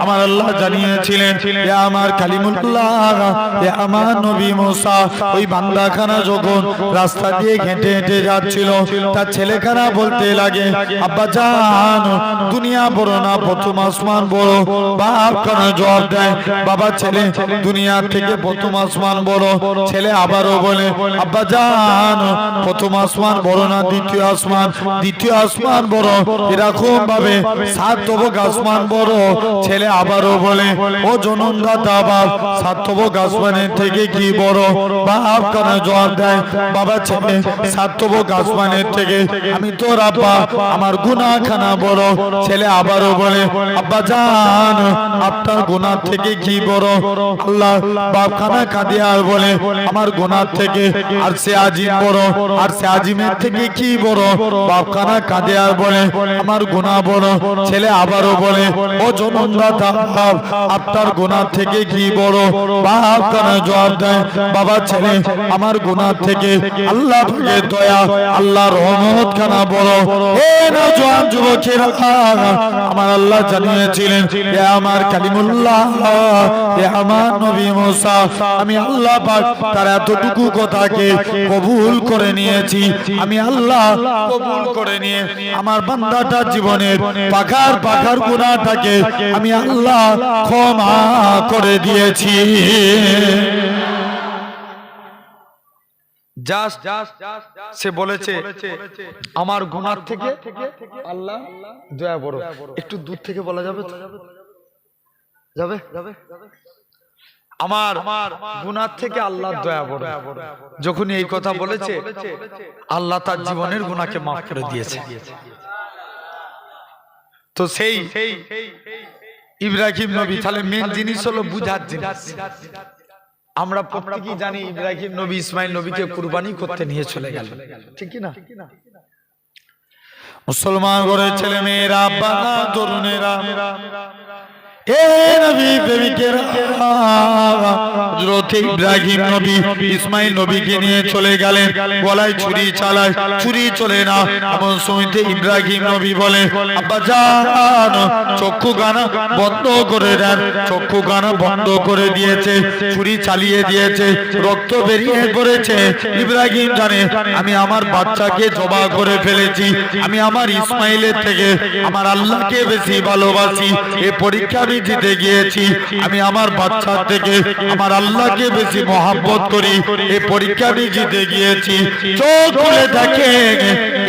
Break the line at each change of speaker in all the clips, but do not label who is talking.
আমার আল্লাহ জানিয়েছিলেন হে আমার কালিমুল্লাহ, হে আমার নবী মুসা, ওই বান্দাখানা যখন রাস্তা দিয়ে হেঁটে হেঁটে যাচ্ছিল, তার ছেলেখানা বলতে লাগে, আব্বা জান দুনিয়া বড় না প্রথম আসমান বড়। বাপ খানা জবাব দেয়, বাবা ছেলে দুনিয়া থেকে প্রথম আসমান বড়। ছেলে আবারও বলে, আব্বা জান প্রথম আসমান বড় না দ্বিতীয় আসমান, দ্বিতীয় আসমান বড়। এরকম ভাবে 7 তবক আসমান বড়। ছেলে আবারও বলে, ও জনমদাতা বাপ 7 তবক আসমানের থেকে কি বড়? বাপ কানা জবাব দেয়, বাবা ছেলে 7 তবক আসমানের থেকে আমি তোর আব্বা, আমার গুনাহখানা বড়। ছেলে আবারও বলে, আব্বা জান আপনার গুনাহ থেকে কি বড়? আল্লাহ বাপ খানা কাঁদে আর বলে, আমার গুনাহ থেকে আরশে আজিম বড়। আরশে আজিমের থেকে কি বড়? বাপ খানা কাঁদে আর বলে, আমার গুনাহ বড়। ছেলে আবারও বলে, ও জনমদাতা বাপ আপনার গুনাহ থেকে কি বড়? বাপ খানা জবাব দেয়, বাবা ছেলে আমার গুনাহ থেকে আল্লাহ পাকের দয়া, আল্লাহর রহমত খানা বড়। হে নওজোয়ান যুবকেরা, আমার আল্লাহ জানিয়েছিলেন হে আমার কালিমুল্লাহ, হে আমার নবী মুসা, আমি আল্লাহ পাক তার এতটুকু কথাকে কবুল করে নিয়েছি। আমি আল্লাহ কবুল করে নিয়ে আমার বান্দাটার জীবনের পাখার পাখার গুনাহটাকে আমি আল্লাহ ক্ষমা করে দিয়েছি। সে বলেছে আমার গুনাহ থেকে আল্লাহ দয়া বড়। একটু দূর থেকে বলা যাবে? যাবে? আমার গুনাহ থেকে আল্লাহর দয়া বড়। যখন এই কথা বলেছে, আল্লাহ তার জীবনের গুনাহকে মাফ করে দিয়েছে। তো সেই ইব্রাহিম নবী, তাহলে মেন জিনিস হলো বুঝার জিনিস। আমরা প্রত্যেকেই জানি ইব্রাহিম নবী ইসমাইল নবীকে কুরবানি করতে নিয়ে চলে গেল, ঠিক কি না? মুসলমান ঘরের ছেলে মেয়েরা, আব্বা তরুণেরা, এ নবী প্রেমিকেরা, হযরত ইব্রাহিম নবী ইসমাইল নবীকে নিয়ে চলে গেলেন। গলায় ছুরি চালায়, ছুরি চলে না এমন সময়তে ইব্রাহিম নবী বলে, আব্বা জান চক্ষু গানা বন্ধ করে দেন। চক্ষু গানা বন্ধ করে দিয়েছে, ছুরি চালিয়ে দিয়েছে, রক্ত বেরিয়ে পড়েছে। ইব্রাহিম জানে আমি আমার বাচ্চাকে জবাই করে ফেলেছি, আমি আমার ইসমাইলের থেকে আমার আল্লাহকে বেশি ভালোবাসি। এই পরীক্ষা আমি জিতে গিয়েছি, আমি আমার বাচ্চা থেকে আমার আল্লাহকে বেশি মহব্বত করি। এই পরীক্ষা আমি জিতে গিয়েছি। চোখ খুলে দেখে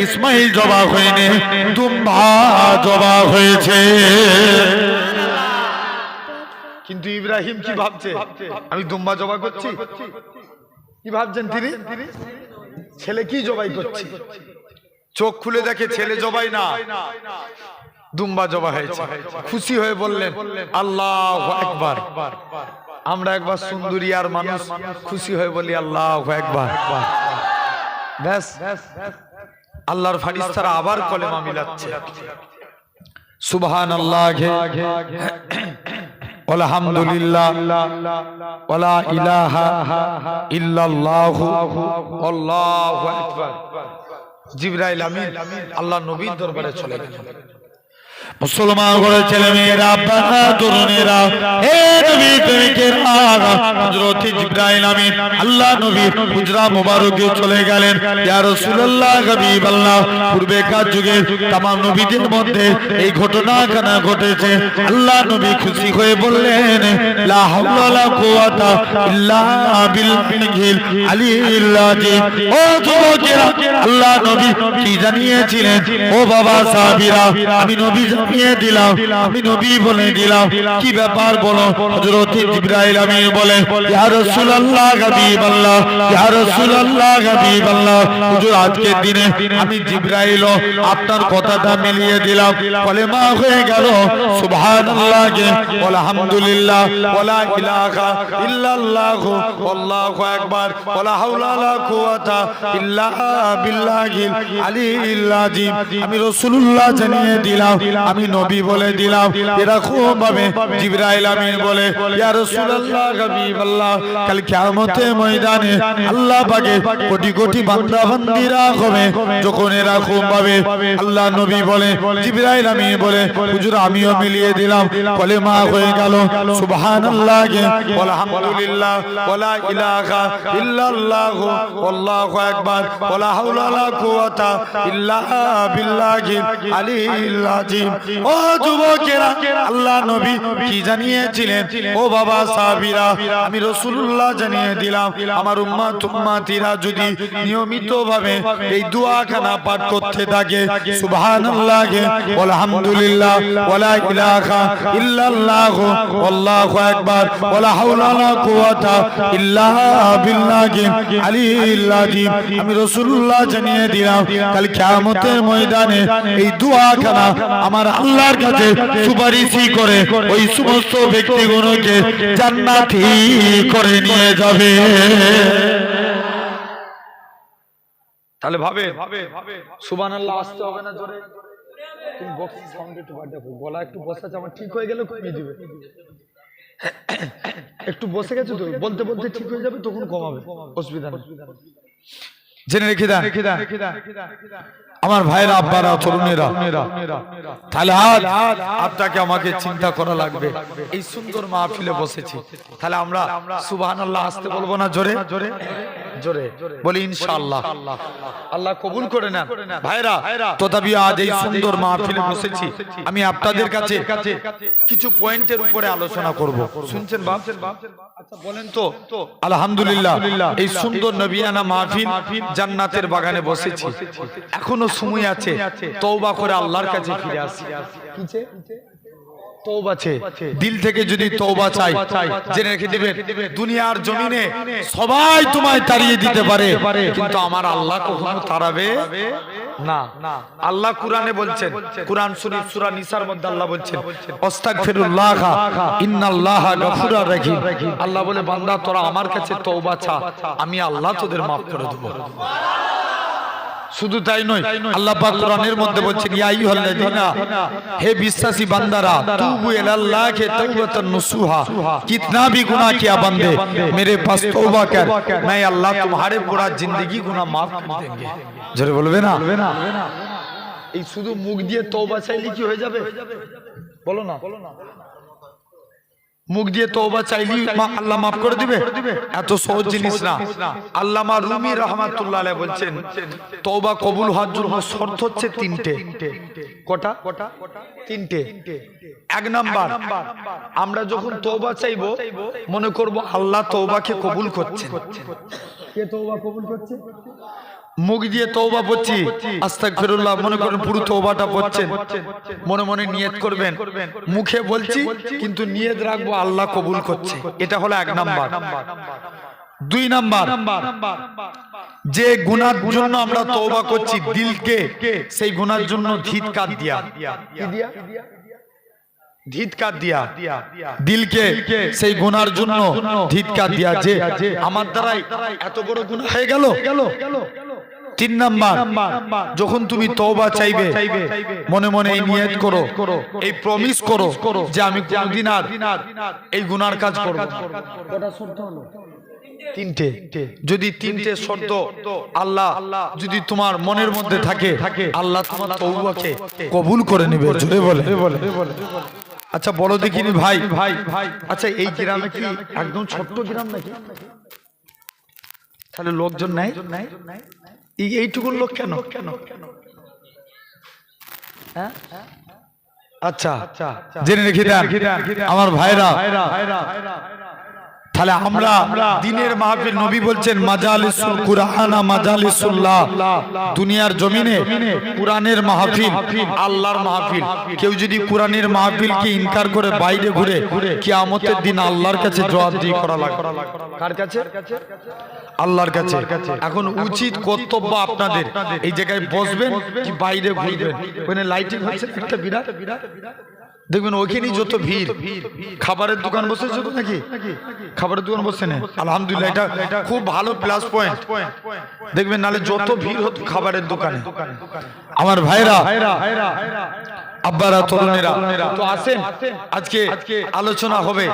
ইসমাইল জবাই হয়নি, দুম্বা জবাই হয়েছে। কিন্তু ইব্রাহিম কি ভাবছে? আমি দুম্বা জবাই করছি। কি ভাবছেন তিনি? ছেলে কি জবাই করছে? চোখ খুলে দেখে ছেলে জবাই না, দুম্বা জবাই হয়েছে। খুশি হয়ে বললেন আল্লাহু আকবার। আমরা একবার সুন্দরী আর মানুষ খুশি হয়ে বলি আল্লাহু আকবার। ব্যাস, আল্লাহর ফেরেশতারা আবার কলেমা মিলাচ্ছে, সুবহানাল্লাহ, আলহামদুলিল্লাহ, ওয়ালা ইলাহা ইল্লাল্লাহু, আল্লাহু আকবার। জিবরাইল আমিন আল্লাহর নবীর দরবারে চলে গেলেন। মুসলমান ঘরের ছেলে মেয়েরা, আব্বা তরুণেরা, হে নবী প্রেমিকেরা, হযরত জিবরাইল আমিন আল্লাহ নবীর হুজরা মুবারকে চলে গেলেন। ইয়া রাসূলুল্লাহ, হাবিবাল্লাহ, পূর্বেকার যুগে तमाम নবীদের মধ্যে এই ঘটনাখানা ঘটেছে। আল্লাহ নবী খুশি হয়ে বললেন লা হাওলা ওয়ালা কুওয়াতা ইল্লা বিল্লাহিল আলিয়্যিল আযীম। ও যুবকেরা, আল্লাহ নবী কি জানিয়েছিলেন? ও বাবা সাহাবীরা, আমি নবী জানিয়ে দিলাম, আমি নবী বলে দিলাম। কি ব্যাপার বলো? হযরত জিবরাইল আমিন বলে, ইয়া রাসূলুল্লাহ, হাবিবাল্লাহ, ইয়া রাসূলুল্লাহ, হাবিবাল্লাহ, হুজুর আজকের দিনে আমি জিবরাইল আপনার কথাটা মিলিয়ে দিলাম, কলেমা হয়ে গেল। সুবহানাল্লাহ, আলহামদুলিল্লাহ, ওয়ালা ইলাহা ইল্লাল্লাহ, আল্লাহু আকবার, ওয়ালা হাওলা ওয়ালা কুওয়াতা ইল্লা বিল্লাহিল আলিয়্যিল আযীম। আমি রাসূলুল্লাহ জানিয়ে দিলাম আমি নবী বলে দিলাম। এরকম ভাবে জিবরাইল আমিন বলে ইয়া রাসূলুল্লাহ হাবিবাল্লাহ কাল কিয়ামতের ময়দানে আল্লাহ পাকে কোটি কোটি বান্দা বান্দীরা হবে যখন এরকম ভাবে আল্লাহ নবী বলে জিবরাইল আমিন বলে হুজুর আমিও মিলিয়ে দিলাম কলেমা হয়ে গেল সুবহানাল্লাহ আলহামদুলিল্লাহ ওয়ালা ইলাহা ইল্লাল্লাহ আল্লাহু আকবার ওয়ালা হাওলা ওয়ালা কুওয়াতা ইল্লা বিল্লাহিল আলিয়্যিল আযীম। ও যুবকেরা আল্লাহ নবী কি জানিয়েছিলেন? ও বাবা সাহাবীরা আমি রাসূলুল্লাহ জানিয়ে দিলাম আমার উম্মতিরা যদি নিয়মিতভাবে এই দোয়াখানা পাঠ করতে থাকে সুবহানাল্লাহ আলহামদুলিল্লাহ ওয়ালা ইলাহা ইল্লাল্লাহ আল্লাহু আকবার ওয়ালা হাওলা ওয়ালা কুওয়াতা ইল্লা বিল্লাহিল আলিয়্যিল আযীম। আমি রাসূলুল্লাহ জানিয়ে দিলাম কাল কিয়ামতের ময়দানে এই দোয়াখানা আমার আল্লাহর কাছে সুপারিশ করে ওই সমস্ত ব্যক্তিগুলোকে জান্নাতি করে নিয়ে যাবে। তাহলে ভাবে সুবহানাল্লাহ আসতে হবে না জোরে? তুমি বক্স সাউন্ড একটু বাড়া দাও, গলা একটু বসাচ্ছে আমার ঠিক হয়ে গেলে কমিয়ে দিবে। একটু বসে গেছে তো বলতে বলতে ঠিক হয়ে যাবে তখন কমাবে, অসুবিধা নেই। জেনে রেখে দেন আমার ভাইরা আব্বারা তরুণেরা, তাহলে আজ আপনাকে আমাকে চিন্তা করা লাগবে। এই সুন্দর মাহফিলে বসেছি, তাহলে আমরা সুবহানাল্লাহ আসতে বলবো না জোরে জোরে জোরে বলি ইনশাআল্লাহ। আল্লাহ কবুল করে নেন ভাইরা। তথাপি আজ এই সুন্দর মাহফিলে বসেছি, আমি আপনাদের কাছে কিছু পয়েন্টের উপরে আলোচনা করব। শুনছেন বাপ? আচ্ছা বলেন তো আলহামদুলিল্লাহ এই সুন্দর নবিয়ানা মাহফিল জান্নাতের বাগানে বসেছি, এখনো সময় আছে তওবা করে আল্লাহর কাছে ফিরে আসি। কিছে তওবা আছে, দিল থেকে যদি তওবা চাই জেনে রেখে দিবেন দুনিয়ার জমিনে সবাই তোমায় তাড়িয়ে দিতে পারে কিন্তু আমার আল্লাহ কখনো তাড়াবে না। আল্লাহ কুরআনে বলছেন, কুরআন শরীফ সূরা নিসার মধ্যে আল্লাহ বলছেন আস্তাগফিরুল্লাহ ইন্নাল্লাহা গফুরুর রহিম। আল্লাহ বলে বান্দা তোরা আমার কাছে তওবা চা, আমি আল্লাহ তোদের maaf করে দেব। শুধু তাই নয়, আল্লাহ পাক কোরআনের মধ্যে বলছেন ইয়া আইয়ুহাল্লাযিনা, হে বিশ্বাসী বান্দারা, তুবু ইলাল্লাহি তাওবাতান নুসুহা, कितना भी गुनाह किया बंदे मेरे पास तौबा कर, मैं अल्लाह तुम्हारे पूरा जिंदगी गुनाह माफ कर देंगे। জোরে বলবে না? এই শুধু মুখ দিয়ে তওবা চাইলে কি হয়ে যাবে? বলো না। মুখ দিয়ে তওবা চাইলি আল্লাহ maaf করে দিবে? এত সহজ জিনিস না। আল্লামা রুমি রাহমাতুল্লাহ আলাইহি বলছেন তওবা কবুল হওয়ার জন্য শর্ত হচ্ছে তিনটে। কটা? তিনটে। এক নাম্বার, আমরা যখন তওবা চাইবো মনে করব আল্লাহ তওবাকে কবুল করছেন। কে তওবা কবুল করছে? মুখ দিয়ে তওবা পড়ছি আস্তাগফিরুল্লাহ মনে করেন পুরো তওবাটা পড়ছেন, মনে মনে নিয়ত করবেন, মুখে বলছি কিন্তু নিয়ত রাখবো আল্লাহ কবুল করছে। এটা হলো এক নাম্বার। দুই নাম্বার, যে গুনার জন্য আমরা তওবা করছি দিলকে সেই গুনার জন্য ধিৎকার দিয়া, কি দিয়া? ধিৎকার দিয়া, দিলকে সেই গুনার জন্য ধিৎকার দিয়া যে আমার দ্বারাই এত বড় গুনাহ হয়ে গেল। তিন নাম্বার, যখন তুমি তওবা চাইবে মনে মনে এই নিয়ত করো, এই প্রমিস করো যে আমি কোনদিন আর এই গুনার কাজ করব না। কটা শর্ত হলো? তিনটে। যদি তিনটে শর্ত আল্লাহ যদি তোমার মনের মধ্যে থাকে আল্লাহ তোমার তওবাকে কবুল করে নেবে। জোরে বলে। আচ্ছা বলো দেখিনি ভাই, আচ্ছা এই গ্রামে কি একদম ছোট্ট গ্রাম নাকি? তাহলে লোকজন নাই? এইটুকুন লোক কেন? আচ্ছা জেনে রেখে দেন আমার ভাইরা। তাহলে আমরা দিনের মাহফিল, নবী বলছেন মাজালিসুল কুরআনা মাজালিসুল্লাহ, দুনিয়ার জমিনে কুরআনের মাহফিল আল্লাহর মাহফিল। কেউ যদি কুরআনের মাহফিলকে ইনকার করে বাইরে ঘুরে কিয়ামতের দিন আল্লাহর কাছে জবাবদিহি করা লাগবে। কার কাছে? আল্লাহর কাছে। এখন উচিত কর্তব্য আপনাদের এই জায়গায় বসবেন কি বাইরে ঘুরবেন? ওখানে লাইটিং হচ্ছে একটা বিরাট, দেখবেন ওইখানেই যত ভিড়। খাবারের দোকান বসেছে তো নাকি? খাবারের দোকান বসে না? আলহামদুলিল্লাহ, এটা খুব ভালো প্লাস পয়েন্ট। দেখবেন নালে যত ভিড় হতো খাবারের দোকানে। আমার ভাইরা আব্বারা তরুণেরা তো আসেন, আজকে আলোচনা হবে।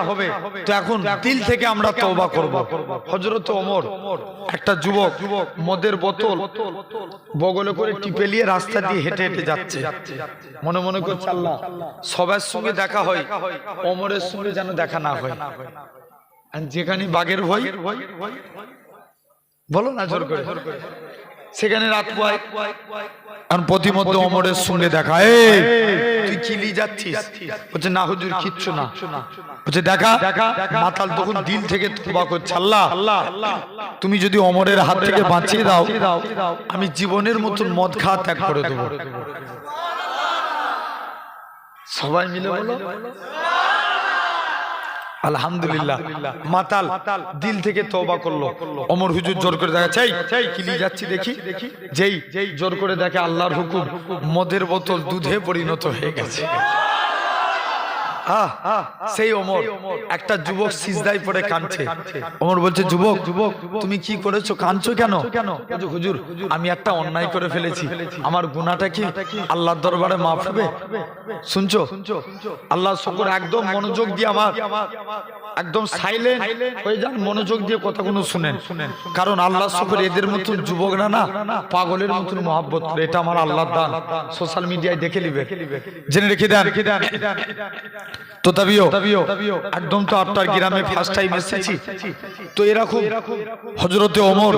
তো এখন দিল থেকে আমরা তওবা করব। হযরত ওমর একটা যুবক মদের বোতল বগলে করে টিপে নিয়ে রাস্তা দিয়ে হেঁটে হেঁটে যাচ্ছে, মনে মনে করছে আল্লাহ সবার সঙ্গে দেখা হয়, ওমরের সঙ্গে যেন দেখা না হয়। যেখানে বাঘের ভয় বলো না জোর করে, সেখানে রাত পায় আর প্রতিমধ্যে ওমরের সঙ্গে দেখা। তুই চিলি যাচ্ছিস? বলছে না হুজুর কিচ্ছু না। বলছে দেখা। মাতাল তখন দিল থেকে তওবা করছে, আল্লাহ তুমি যদি ওমরের হাত থেকে বাঁচিয়ে দাও, আমি জীবনের মতন মদ খাওয়া ত্যাগ করে দেবো। সবাই মিলে বলো আলহামদুলিল্লাহ। মাতাল দিল থেকে তওবা করলো। ওমর হুজুর জোর করে দেখা, চাই কিলি যাচ্ছি দেখি। যেই জোর করে দেখে আল্লাহর হুকুম, মদের বোতল দুধে পরিণত হয়ে গেছে। সেই ওমর একটা যুবক সিজদায় পড়ে কাঁদছে। ওমর বলছে, যুবক তুমি কি করেছো, কাঁদছো কেন? হুজুর আমি একটা অন্যায় করে ফেলেছি, আমার গুনাহটা কি আল্লাহর দরবারে মাফ হবে? শুনছো আল্লাহ শুকর, একদম মনোযোগ দিয়ে আমার একদম সাইলেন্ট হয়ে যান, মনোযোগ দিয়ে কথাগুলো শুনেন। কারণ আল্লাহ শুকর এদের মতন যুবকরা না পাগলের মতন মহব্বত করে, এটা আমার আল্লাহর দান। সোশ্যাল মিডিয়ায় দেখে নিবে, জেনে রেখে দেন। তো তাবিও একদম তো আপনার গ্রামে ফার্স্ট টাইম এসেছি, তো এরকম হযরতে ওমর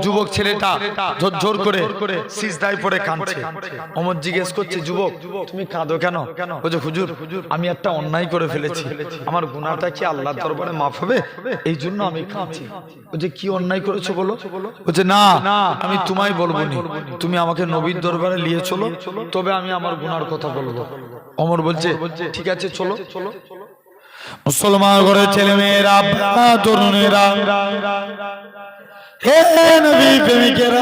যুবক ছেলেটা জোর করে সিজদায় পড়ে কাঁদছে। ওমর জিজ্ঞেস করছে, যুবক তুমি কাঁদো কেন? বলছে হুজুর আমি একটা অন্যায় করে ফেলেছি, আমার গুনাহটা কি আল্লাহর দরবারে মাফ হবে, এই জন্য আমি কাঁদছি। বলছে কি অন্যায় করেছো বলো? বলছে না আমি তোমায় বলবো না, তুমি আমাকে নবীর দরবারে নিয়ে চলো, তবে আমি আমার গুনার কথা বলবো। ওমর বলছে ঠিক আছে চলো। মুসলমান ঘরের ছেলে মেয়েরা, তরুণেরা, হে নবী প্রেমিকেরা,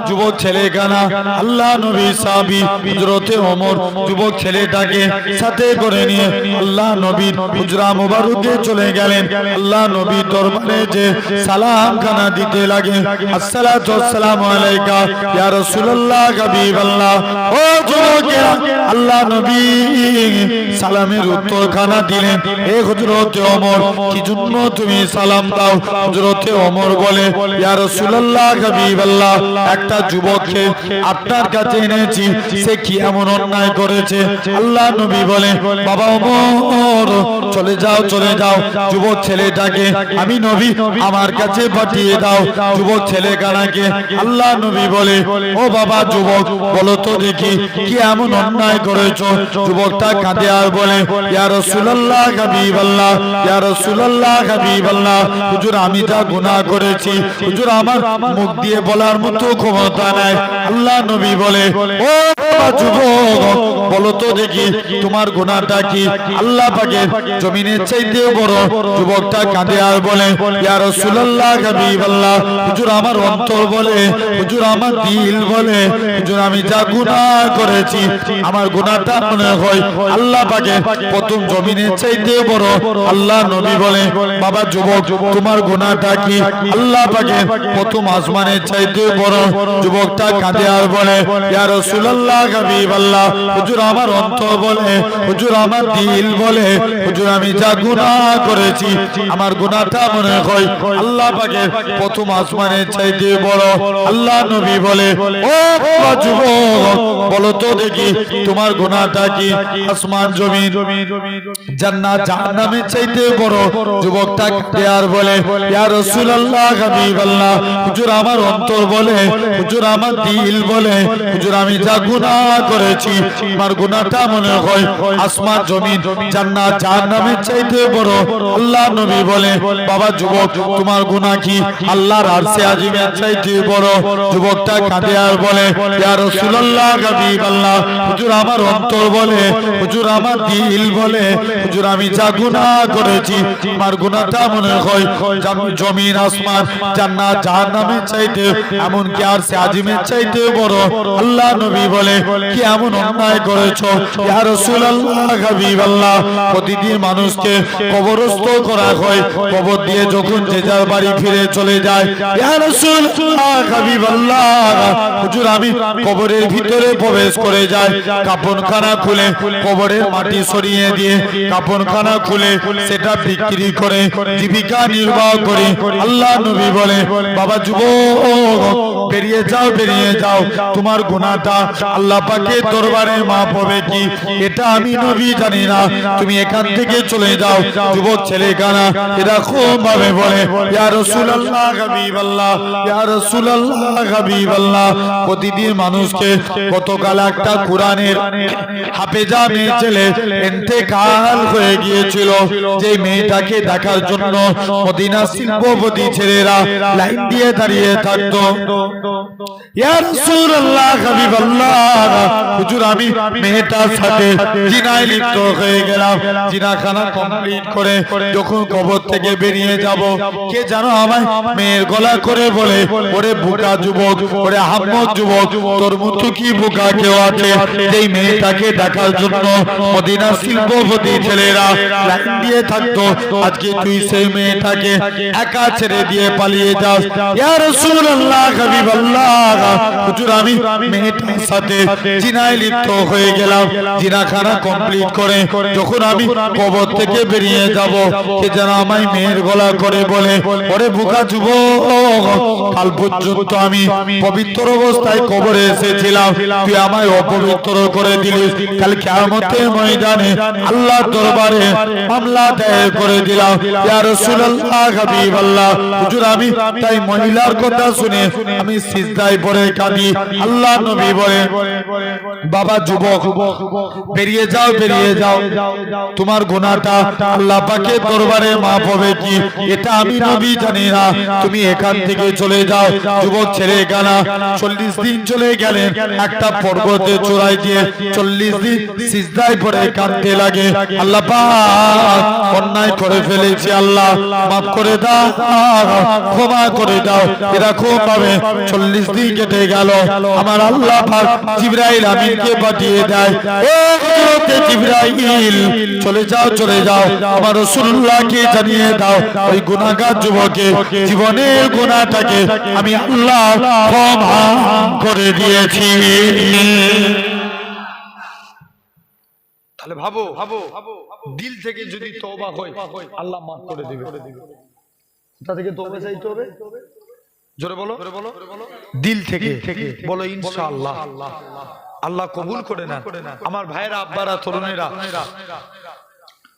যুবক ছেলে কানা আল্লাহ নবী সাহাবী হযরতে ওমর যুবক ছেলেটাকে সাথে করে নিয়ে আল্লাহ নবীর হুজরা মুবারকে চলে গেলেন। আল্লাহ নবীর দরবারে যে সালাম খানা দিতে লাগে, আসসালাতু ওয়াসসালামু আলাইকা ইয়া রাসূলুল্লাহ হাবিবাল্লাহ। ও যুবকেরা, আল্লাহ নবী সালামের উত্তর খানা দিলেন, হে হযরতে ওমর কি জন্য তুমি সালাম দাও? হযরতে ওমর বলে, ইয়া রাসূলুল্লাহ হাবিবাল্লাহ, একটা যুবককে আপনার কাছে এনেছি, সে কি এমন অন্যায় করেছে? আল্লাহ নবী বলে, বাবা ওমর চলে যাও যুবক ছেলেটাকে আমি নবী আমার কাছে পাঠিয়ে দাও। যুবক ছেলে কানাকে আল্লাহ নবী বলে, ও বাবা যুবক বলো তো দেখি কি এমন অন্যায় করেছো? যুবকটা কাঁদে আর বলে, ইয়া রাসূলুল্লাহ হাবিবাল্লাহ, ইয়া রাসূলুল্লাহ হাবিবাল্লাহ, হুজুর আমি যা গুনাহ করেছি হুজুর আমার মুখ দিয়ে বলার মতো ক্ষমতা নাই। আল্লাহ নবী বলে, ও যুবক বলো তো দেখি তোমার গুনাহটা কি আল্লাহ পাকের জমিনের চাইতে বড়? যুবকটা কাঁদে আর বলে, ইয়া রাসূলুল্লাহ হাবিবাল্লাহ, হুজুর আমার অন্তর বলে, হুজুর আমার দিল বলে, হুজুর আমি যা গুনাহ করেছি আমার গুনাহটা মনে হয় আল্লাহ পাকের প্রথম জমিনের চাইতে বড়। আল্লাহ নবী বলে, বাবা যুবক তোমার গুনাহটা কি আল্লাহ পাকের প্রথম আসমানের চাইতে বড়? যুবকটা কাঁদে আর বলে, ইয়া রাসূলুল্লাহ হাবিবাল্লাহ, হুজুর আমার অন্তর বলে, হুজুর আমার দিল বলে, হুজুর আমি যা গুনাহ করেছি আমার গুনাহটা মনে হয় আল্লাহ পাকের প্রথম আসমানের চাইতে বড়। আল্লাহ নবী বলে, ও যুবক বলো তো দেখি তোমার গুনাহটা কি আসমান জমিন জান্নাত জাহান্নামের চাইতে বড়? যুবকটা কাঁদে আর বলে, ইয়া রাসূলুল্লাহ হাবিবাল্লাহ, হুজুর আমার অন্তর বলে, হুজুর আমার দিল বলে, হুজুর আমি যা গুনাহ করেছি আমার গুনাহটা মনে হয় আসমান জমিন জান্নাত জাহান্নামের চাইতে বড়। আল্লাহ নবী বলে, বাবা যুবক তোমার গুনাহ কি আল্লাহর আরশে আজিমের চাইতে বড়? যুবকটা কাঁদে আর বলে, ইয়া রাসূলুল্লাহ হাবিবাল্লাহ, হুজুর আমার অন্তর বলে, হুজুর আমার দিল বলে, হুজুর আমি যা গুনাহ করেছি আমার গুনাহটা মনে হয় জমিন আসমান জান্নাত জাহান্নামের চাইতে এমন কি আর সে আজিমের চাইতে বড়? আল্লাহ নবী বলে কি এমন অন্যায় করেছো ইয়া রাসূলুল্লাহ হাবিবাল্লাহ? প্রতিদিন মানুষকে কবরস্থ করা হয়, কবর দিয়ে যখন যে যার বাড়ি ফিরে চলে যায়, ইয়া রাসূলুল্লাহ হাবিবাল্লাহ হুজুর আমি কবরের ভিতরে প্রবেশ করে যাই, কাফনখানা খুলে কবরের মাটি সরিয়ে দিয়ে কাফনখানা খুলে সেটা বিক্রি করে জীবিকা নির্বাহ করে। আল্লাহ নবী বলে বাবা যুবক বেরিয়ে যাও, বেরিয়ে যাও, তোমার গুনাহটা আল্লাহ পাকের দরবারে মাফ হবে কি এটা আমি নবী জানি না, তুমি এখান থেকে চলে যাও। যুবক ছেলেখানা এরকম ভাবে বলে ইয়া রাসূলুল্লাহ হাবিবাল্লাহ, ইয়া রাসূলুল্লাহ হাবিবাল্লাহ। প্রতিদিন মানুষকে গতকাল একটা কোরআনের হাফেজা মেয়ে ছেলে ইন্তেকাল হয়ে গিয়েছিল, যে মেয়েটাকে দেখার জন্য মদিনা শিল্পপতি ছেলেরা লাইন দিয়ে দাঁড়িয়ে থাকতো। ইয়া রাসূলুল্লাহ হাবিবাল্লাহ হুজুর আমি মেয়েটার সাথে জিনায় লিপ্ত হয়ে গেলাম, জিনাখানা কমপ্লিট করে যখন কবর থেকে বেরিয়ে যাব, কে জানো আমায় মেয়ের গলা করে বলে ওরে বোকা যুবক, ওরে হাম্মক যুবক, তোর মতো কি বোকা কেউ আছে যেই মেয়েটাকে দেখার জন্য মদিনা শিল্পপতি ছেলেরা লাইন দিয়ে থাকতো, আজকে তুই সেই মেয়েটাকে একা ছেড়ে দিয়ে পালিয়ে যাস? ইয়া রাসূলুল্লাহ হাবিবাল্লাহ হুজুর আমি মেয়েটার সাথে জিনায় লিপ্ত হয়ে গেলাম, জিনাখানা কমপ্লিট করে যখন আমি কবর থেকে বেরিয়ে যাব, কে যেন আমায় মেয়ের গলা করে বলে ওরে বোকা যুবক, কাল পর্যন্ত আমি পবিত্র অবস্থায় কবরে এসেছিলাম, তুই আমায় অপবিত্র করে দিলিস, কাল কিয়ামতের ময়দানে আল্লাহর দরবারে মামলা দায়ের করে দিলাম। ইয়া রাসূলুল্লাহ হাবিবাল্লাহ হুজুর আমি তাই মহিলার কথা শুনে আমি সিজদায় পড়ে কাঁদি। আল্লাহ নবী বলে বাবা যুবক বেরিয়ে যাও, বেরিয়ে যাও, তোমার গুনাহটা আল্লাহ পাকের দরবারে মাফ হবে কি এটা আমি নবী জানি না, তুমি এখান থেকে চলে যাও। যুবক ছেড়ে গানা 40 দিন চলে গেলেন একটা পর্বতে চূড়ায় দিয়ে 40 দিন সিজদায় পড়ে কাঁদতে লাগে, আল্লাহ পাক অন্যায় করে ফেলেছি, আল্লাহ মাফ করে দাও, ক্ষমা করে দাও। এরকম ভাবে 40 দিন কেটে গেল, আমার আল্লাহ পাক জিবরাইল আমিনকে পাঠিয়ে দেয়, ও হযরত জিবরাইল চলে যাও, চলে যাও, আমার রাসূলুল্লাহকে জানিয়ে দাও ওই গুনাহগার যুবকের জীবনের গুনাহটাকে আমি আল্লাহ ক্ষমা করে দিয়েছি। তাহলে ভাবো দিল থেকে যদি তওবা হয় আল্লাহ মাফ করে দেবে। কোথা থেকে তওবা চাইতে হবে? জোরে বলো, দিল থেকে বলো ইনশাআল্লাহ, আল্লাহ কবুল করে না। আমার ভাইরা, আব্বারা, তরুণেরা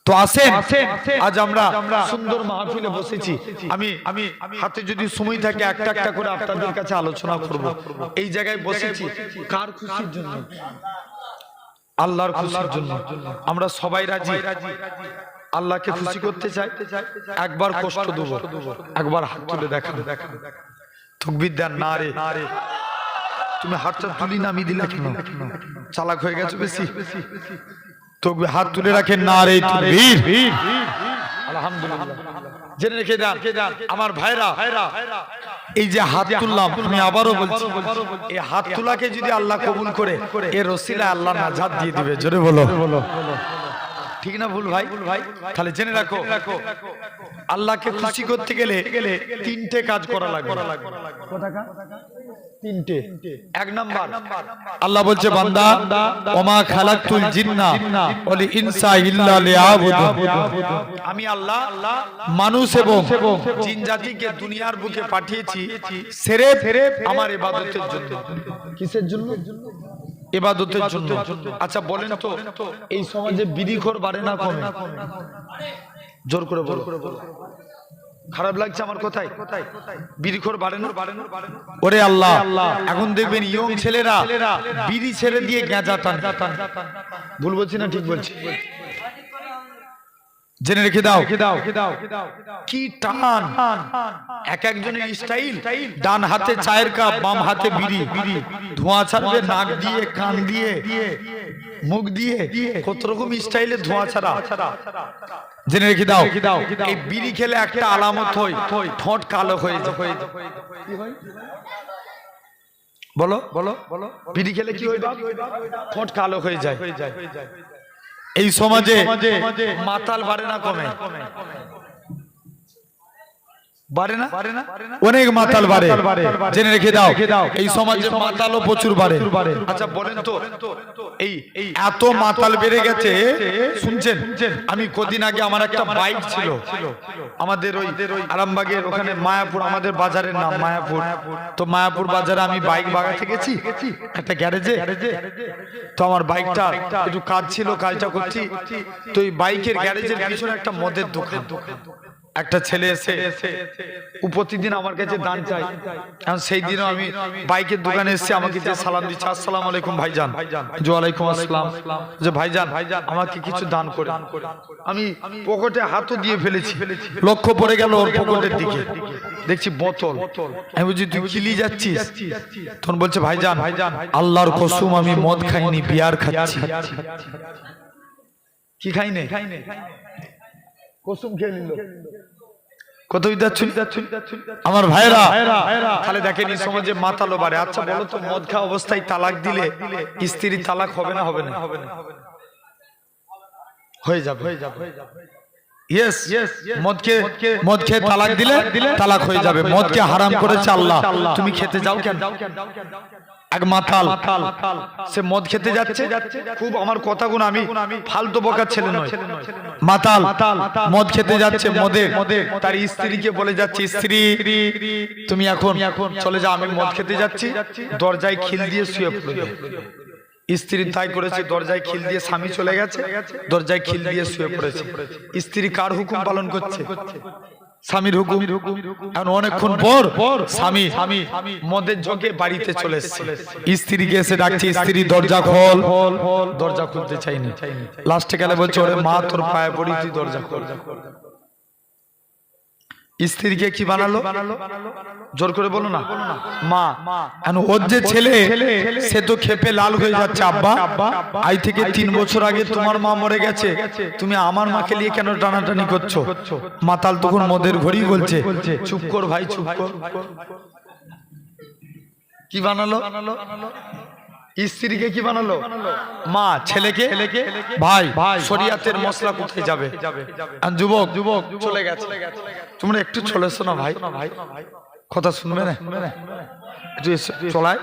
তো আসেন, আজ আমরা সুন্দর মাহফিলে বসেছি। আমি হাতে যদি সময় থাকে একটা একটা করে আপনাদের কাছে আলোচনা করব। এই জায়গায় বসেছি কার খুশির জন্য? আল্লাহর খুশির জন্য। আমরা সবাই রাজি আল্লাহকে খুশি করতে চাই, একবার কষ্ট দেব, একবার হাত তুলে দেখাবো। তাকবীর দেন না রে, তুমি হাতটা তুলি নামিয়ে দিলে কেন? চালাক হয়ে গেছো বেশি। তকবীর হাত তুলে রাখেন না রে, তাকবীর। আলহামদুলিল্লাহ। জেনে রেখে দেন আমার ভাইরা, এই যে হাত তুললাম, আমি আবারও বলছি এই হাত তোলাকে যদি আল্লাহ কবুল করে এর ওসিলায় আল্লাহ নাজাত দিয়ে দিবে। জোরে বলো, ঠিক না ভুল ভাই? তাহলে জেনে রাখো আল্লাহকে খুশি করতে গেলে তিনটে কাজ করা লাগবে। তিনটে। এক নাম্বার আল্লাহ বলছে বান্দা ওমা খালাকতুল জিন্না ওয়াল ইনসা ইল্লা লিয়াবুদুন, আমি আল্লাহ মানুষ এবং জিন জাতিকে দুনিয়ার বুকে পাঠিয়েছি সিরেফ আমার ইবাদতের জন্য। কিসের জন্য? ইবাদতের জন্য। আচ্ছা বলেন তো এই সমাজে বিড়িখোর বাড়ে না কমে? জোর করে বলো। খারাপ লাগছে আমার কথায়? বিড়িখোর বাড়ে না? ওরে আল্লাহ, এখন দেখবেন ইয়ং ছেলেরা বিড়ি ছেড়ে দিয়ে গাঁজা টান। ভুল বলছি না ঠিক বলছি? জেনে রেখে দাও কি টান, এক একজনের স্টাইল। ডান হাতে চায়ের কাপ, বাম হাতে বিড়ি, ধোঁয়া ছাড়বে নাক দিয়ে, কান দিয়ে, মুখ দিয়ে, কত রকম স্টাইলে ধোঁয়া ছাড়া। জেনে রেখে দাও এই বিড়ি খেলে একটা আলামত হয়, ঠোঁট কালো হয়ে যায়। বলো বলো বলো, বিড়ি খেলে কি হয়? ঠোঁট কালো হয়ে যায়। এই সমাজে মাতাল বাড়ে না কমে? বাড়ে না? অনেক মাতাল বাড়ে। জেনে রেখে দাও এই সমাজে মাতালও প্রচুর বাড়ে। আচ্ছা বলেন তো, এই এত মাতাল বেড়ে গেছে, শুনছেন? আমি কদিন আগে আমার একটা বাইক ছিল, আমাদের ওই আরামবাগের ওখানে মায়াপুর, আমাদের বাজারের নাম মায়াপুর। তো মায়াপুর বাজারে আমি বাইক বাগাতে গেছি একটা গ্যারেজে। তো আমার বাইকটা একটু কাজ ছিল, কাজটা করছি। তো এই বাইকের গ্যারেজের পিছনে একটা মদের দোকান। একটা ছেলে এসে প্রতিদিন আমার কাছে দান চাই। সেই দিনও আমি বাইকের দোকানে এসে আমাকে যে সালাম দিচ্ছে, আসসালামু আলাইকুম ভাইজান। ওয়ালাইকুম আসসালাম। যে ভাইজান আমাকে কিছু দান করে। আমি পকেটে হাতও দিয়ে ফেলেছি, লক্ষ্য পড়ে গেল ওর পকেটের দিকে, দেখছি বোতল। আমি বলছি তুই কিলি যাচ্ছিস? তখন বলছে ভাইজান আল্লাহর কসম আমি মদ খাইনি, বিয়ার খাচ্ছি। কি খাইনি? কসম খেয়ে নিল। কত আমার ভাইরা, তাহলে দেখেন এই সমাজে মাতালো বাড়ে। আচ্ছা বলো তো, মদ খাওয়া অবস্থায় তালাক দিলে স্ত্রী তালাক হবে না? হবে না? হয়ে যাবে। ইয়েস, মদ খেয়ে তালাক দিলে তালাক হয়ে যাবে। মদকে হারাম করেছে আল্লাহ, তুমি খেতে যাও কেন? এক মাতাল সে মদ খেতে যাচ্ছে, খুব আমার কথাগুলো, আমি ফালতু বকার ছেলে নয়। মাতাল মদ খেতে যাচ্ছে, মদে তার স্ত্রীকে বলে যাচ্ছে, স্ত্রী তুমি এখন চলে যাও, আমি মদ খেতে যাচ্ছি। দরজায় খিল দিয়ে শুয়ে পড়ে। স্ত্রী তাই করেছে, দরজায় খিল দিয়ে, স্বামী চলে গেছে, দরজায় খিল দিয়ে শুয়ে পড়েছে। স্ত্রী কার হুকুম পালন করছে? স্বামীর হুকুম। এখন অনেকক্ষণ পর স্বামী মদের ঝোঁকে বাড়িতে চলে এসেছে, স্ত্রীকে এসে ডাকছে, স্ত্রী দরজা খোল। দরজা খুলতে চাইনি। লাস্টে গেলে বলছে ওরে মা তোর পায়ে পড়ি, তুই দরজা খোল। স্ত্রীকে কি বানালো? জোর করে বলো না, মা। ওর যে ছেলে সে তো খেপে লাল হয়ে যাচ্ছে, আব্বা আজ থেকে 3 বছর আগে তোমার মা মরে গেছে, তুমি আমার মাকে নিয়ে কেন টানাটানি করছো? মাতাল তখন মদের ঘড়ি বলছে, চুপ কর ভাই, চুপ কর। কি বানালো? স্ত্রীকে কি বানালো? মা। ছেলেকে ভাই। শরিয়াতের মশলা কোথায় যাবে? যুবক চলে গেছে। তোমরা একটু চলেছো না ভাই, কথা শুনবে না? একটু চলায়,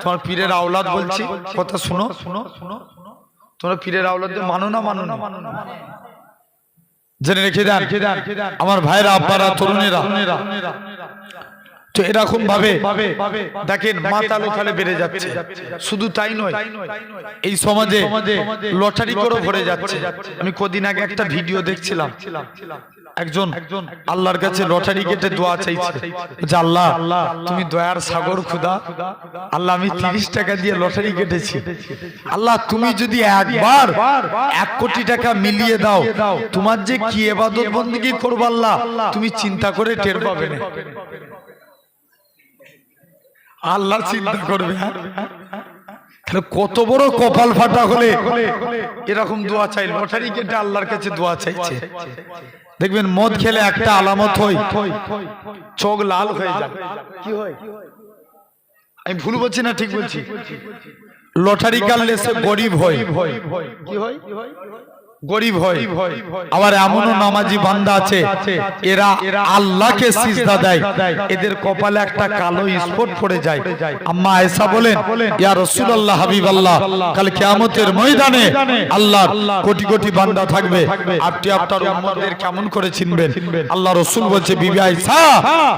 তোমার পীরের আওলাদ বলছি, কথা শুনো। তোমরা পীরের আওলাদ মানো না? মানো না? জেনে রেখে দেন আমার ভাইরা, আব্বারা, তরুণেরা। তো এরকম ভাবে দেখেন মাতাল ওখানে বেড়ে যাচ্ছে। শুধু তাই নয়, এই সমাজে লটারি করে ভরে যাচ্ছে। আমি কদিন আগে একটা ভিডিও দেখছিলাম, একজন আল্লাহর কাছে লটারি কেটে দোয়া চাইছে যে আল্লাহ তুমি দয়ার সাগর খোদা, আল্লাহ আমি 30 টাকা দিয়ে লটারি কেটেছি, আল্লাহ তুমি যদি একবার 1 কোটি টাকা মিলিয়ে দাও, তোমার যে কি ইবাদত বন্দেগী করব আল্লাহ তুমি চিন্তা করে টের পাবে না। আল্লাহ চিন্তা করবে। কত বড় কপাল ফাটা হলে এরকম দোয়া চাই, লটারি কেটে আল্লাহর কাছে দোয়া চাইছে। দেখবেন মদ খেলে একটা আলামত হয়, চোখ লাল হয়ে যায়। কি হয়? আমি ভুল বলছি না ঠিক বলছি? লটারি কাটলে সে গরিব হয়। কি হয়? গরিব হয়। আবার এমনও নামাজি বান্দা আছে এরা আল্লাহকে সিজদা দেয়, এদের কপালে একটা কালো স্পট পড়ে যায়। আম্মা আয়েশা বলেন, ইয়া রাসূলুল্লাহ, হাবিবাল্লাহ, কাল কিয়ামতের ময়দানে আল্লাহর কোটি কোটি বান্দা থাকবে, আপনি আপনার উম্মতদের কেমন করে চিনবেন? আল্লাহ রাসূল বলছে, বিবি আয়েশা,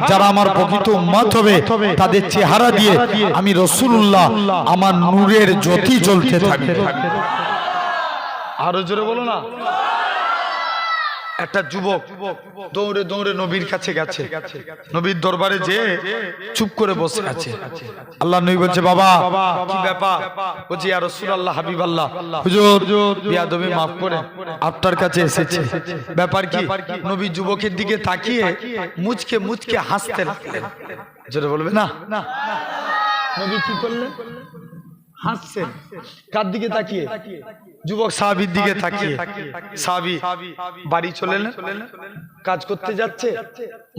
যারা আমার প্রকৃত উম্মত হবে তাদের চেহারা দিয়ে আমি রাসূলুল্লাহ আমার নূরের জ্যোতি জ্বলতে থাকবে। আরো জোরে বলো না। একটা যুবক দৌড়ে দৌড়ে নবীর কাছে গেছে, নবীর দরবারে যে চুপ করে বসে আছে। আল্লাহ নবী বলছে, বাবা কি ব্যাপার? বলছে, ইয়া রাসূলুল্লাহ, হাবিবাল্লাহ, হুজুর বিয়াদবি মাফ করে আপনার কাছে এসেছে। ব্যাপার কি? নবী যুবকের দিকে তাকিয়ে মুচকে মুচকে হাসতে লাগলেন। জোরে বলবে না? নবী কি করলেন? হাসছেন। কার দিকে তাকিয়ে? যুবক সাহাবীর দিকে তাকিয়ে। সাহাবী বাড়ি চলে এলেন, কাজ করতে যাচ্ছে,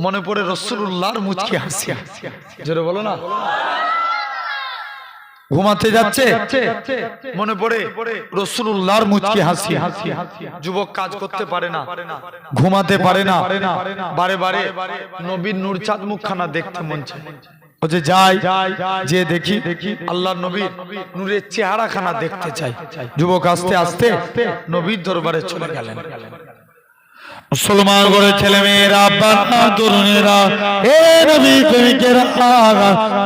মনে পড়ে রাসূলুল্লাহর মুচকি হাসি। জোরে বলো না। ঘুমাতে যাচ্ছে, মনে পড়ে রাসূলুল্লাহর মুচকি হাসি। যুবক কাজ করতে পারে না, ঘুমাতে পারে না, বারে বারে নবীর নূর চাঁদ মুখখানা দেখতে মন চায়। বলছে, যাই যে দেখি আল্লাহর নবীর নূরের চেহারা খানা দেখতে চাই। যুবক আস্তে আস্তে নবীর দরবারে চলে গেলেন। মুসলমান করে ছেলে মেয়েরা, তরুণেরা, এ নবী প্রেমিকেরা,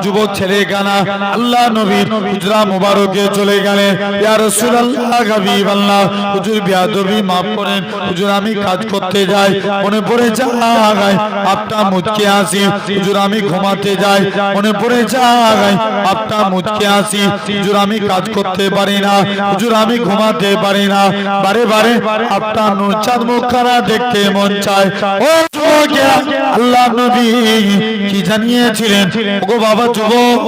যুবক ছেলে গানা আল্লাহ নবীর হুজরা মুবারকে চলে গেলেন। ইয়া রাসূলুল্লাহ, হাবিবাল্লাহ, হুজুর বিয়াদবি মাফ করেন, হুজুর আমি কাজ করতে যাই, মনে পড়ে যায় আপনার মুচকে আসি। হুজুর আমি ঘুমাতে যাই, মনে পড়ে যায় আপনার মুচকে আসি। হুজুর আমি কাজ করতে পারি না, হুজুর আমি ঘুমাতে পারি না, বারে বারে আপনার নূর চাঁদ মুখখানা দেখতে মন চায়। ও যুবকেরা, আল্লাহ নবী কি জানিয়েছিলেন? ওগো বাবা যুবক,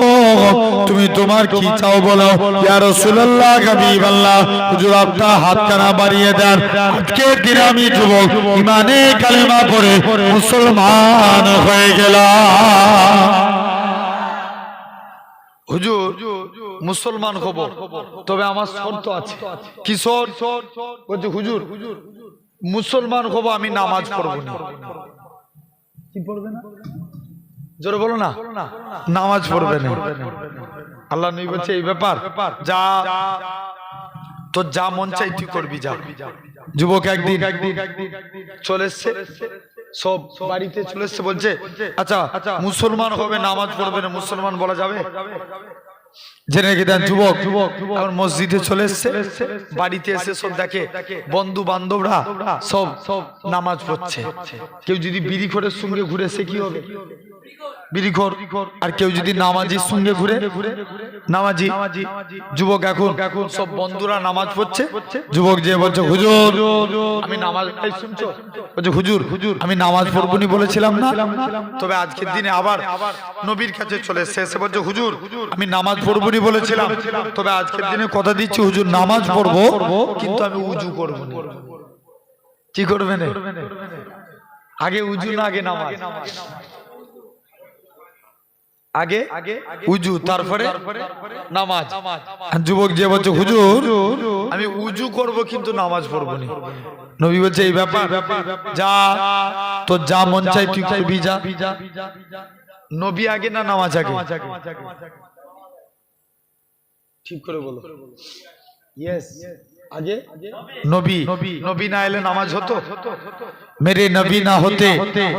তুমি তোমার কি চাও বলো। ইয়া রাসূলুল্লাহ, হাবিবাল্লাহ, হুজুর আপনার হাতখানা বাড়িয়ে দেন। আজকের দিনে আমি যুবক ঈমানে কালেমা পড়ে মুসলমান হয়ে গেলাম। হুজুর মুসলমান হব, তবে আমার শর্ত আছে। কি শর্ত? বলছে, হুজুর মুসলমান হব, আমি নামাজ পড়ব না। কি পড়বে না? জোরে বলো না। নামাজ পড়বে না। আল্লাহ নবী বলছে, এই ব্যাপার, যা তোর যা মন চাই তুই করবি, যা। যুবক একদিন চলে এসছে, সব বাড়িতে চলে এসছে, বলছে, আচ্ছা মুসলমান হবে, নামাজ পড়বে না, মুসলমান বলা যাবে? জেনে রেখে দেন যুবক এখন মসজিদে চলে এসছে, বাড়িতে এসে সব দেখে বন্ধু বান্ধবরা সব নামাজ পড়ছে। কেউ যদি বিড়িখোরের সঙ্গে ঘুরে, সে কি হবে? বিড়িখোর। আর কেউ যদি নামাজির সঙ্গে ঘুরে, নামাজি। যুবক এখন সব বন্ধুরা নামাজ পড়ছে, যুবক যে বলছে, হুজুর আমি নামাজ, শুনছো? বলছে, হুজুর আমি নামাজ পড়বনি বলেছিলাম না, তবে আজকের দিনে আবার নবীর কাছে চলে এসে এসে বলছে, হুজুর আমি নামাজ পড়বনি বলেছিলাম, তবে আজকের দিনে কথা দিচ্ছি হুজুর নামাজ পড়বো, কিন্তু আমি উজু করবো না। কি করবে না? আগে উজু না আগে নামাজ? আগে উজু, তারপরে নামাজ। যুবক যে বলছে, হুজুর আমি উজু করব কিন্তু নামাজ পড়বো না। নবী বলছে, এই ব্যাপার, যা তোর যা মন চাই তুই করবি, যা। নবী আগে না নামাজ আগে? ঠিক করে বলো। ইয়েস, आगे नबी नबी ना एले नमाज होतो मेरे नबी ना होते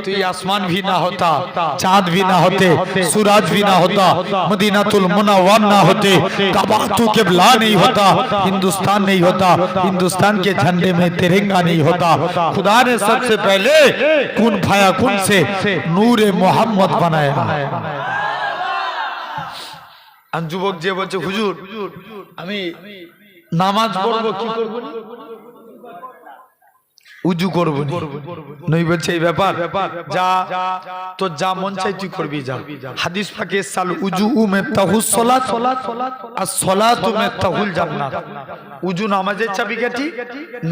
तो ये आसमान भी ना होता चांद भी ना होते सूरज भी ना होता मदीनातुल मुनव्वर ना होते काबा किबला नहीं होता हिंदुस्तान नहीं होता हिंदुस्तान के झंडे में तिरंगा नहीं होता खुदा ने सबसे पहले कुन फाया कुन से नूर मोहम्मद बनाया যুবক যে বলছে হুজুর আমি নামাজ পড়বো কি করব উজু করব নই বলছে এই ব্যাপার যা তো যা মন চাই তুই করবি যা হাদিস পাকে সাল উজু মে তাহুস সালাত আর সালাতু মে তাহুল জান্নাত উজু নামাজের চাবিকাঠি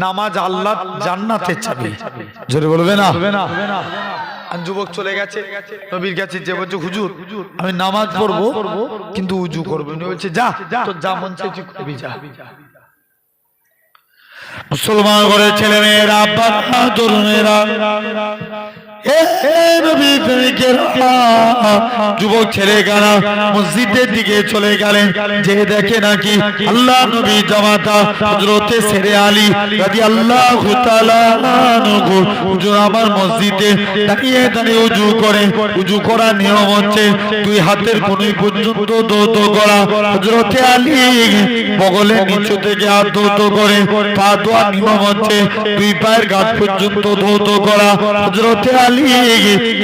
নামাজ আল্লাহ জান্নাতের চাবি জোরে বলবে না যুবক চলে গেছে নবীর কাছে যে বলছে হুজুর আমি নামাজ পড়বো কিন্তু উজু করবো উনি বলছে যা তোর যা মন চাই তুই করবি যা মুসলমান ঘরের ছেলে মেয়েরা বাবা তরুণেরা যুবক ছেলে গানা মসজিদের দিকে চলে গেলেন যে দেখে নাকি আল্লাহ নবী জামাতা হযরতে সেরে আলী রাদিয়াল্লাহু তাআলা আনহু হুজুর আমার মসজিদে দাঁড়িয়ে দাঁড়িয়ে উজু করে, উজু করার নিয়ম হচ্ছে দুই হাতের কনুই পর্যন্ত দৌত করা। হযরতে আলী বগলের নিচু থেকে হাত দৌত করে, পা ধোয়ার নিয়ম হচ্ছে দুই পায়ের গাঁট পর্যন্ত দৌত করা। হযরতে আলী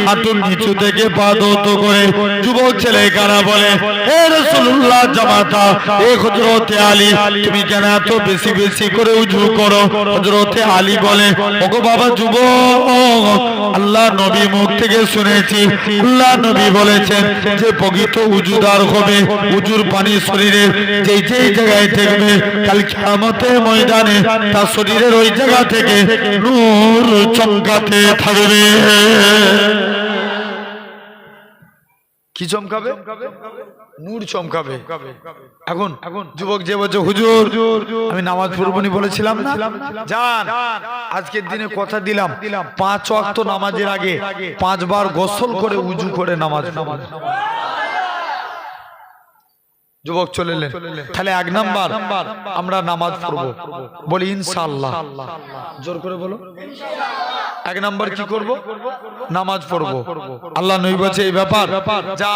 হাঁটুর নিচু থেকে পা দৌত করে। যুবক ছেলে কারা বলে, হে রাসূলুল্লাহ জামাতা, এ হযরতে আলী তুমি কেন এত বেশি বেশি করে উজু করো? হযরতে আলী বলে, ওগো বাবা যুবক, আল্লাহ নবী মুখ থেকে শুনেছি, আল্লাহ নবী বলেছেন যে প্রকৃত উজুদার হবে, উজুর পানি শরীরে যেই যেই জায়গায় থাকবে কাল কিয়ামতের ময়দানে তার শরীরের ওই জায়গা থেকে নূর চমকাতে থাকবে। কি চমকাবে? নূর চমকাবে। এখন যুবক যে বলছে হুজুর আমি নামাজ পড়বনি বলেছিলাম না, জান আজকের দিনে কথা দিলাম 5 ওয়াক্ত নামাজের আগে 5 বার গোসল করে উজু করে নামাজ পড়ব। যুবক চলেলেন, তাহলে 1 নাম্বার আমরা নামাজ পড়ব, বলি ইনশাআল্লাহ, জোর করে বলো। 1 নাম্বার কি করব? নামাজ পড়ব। আল্লাহ নবী বলেছে এই ব্যাপার, যা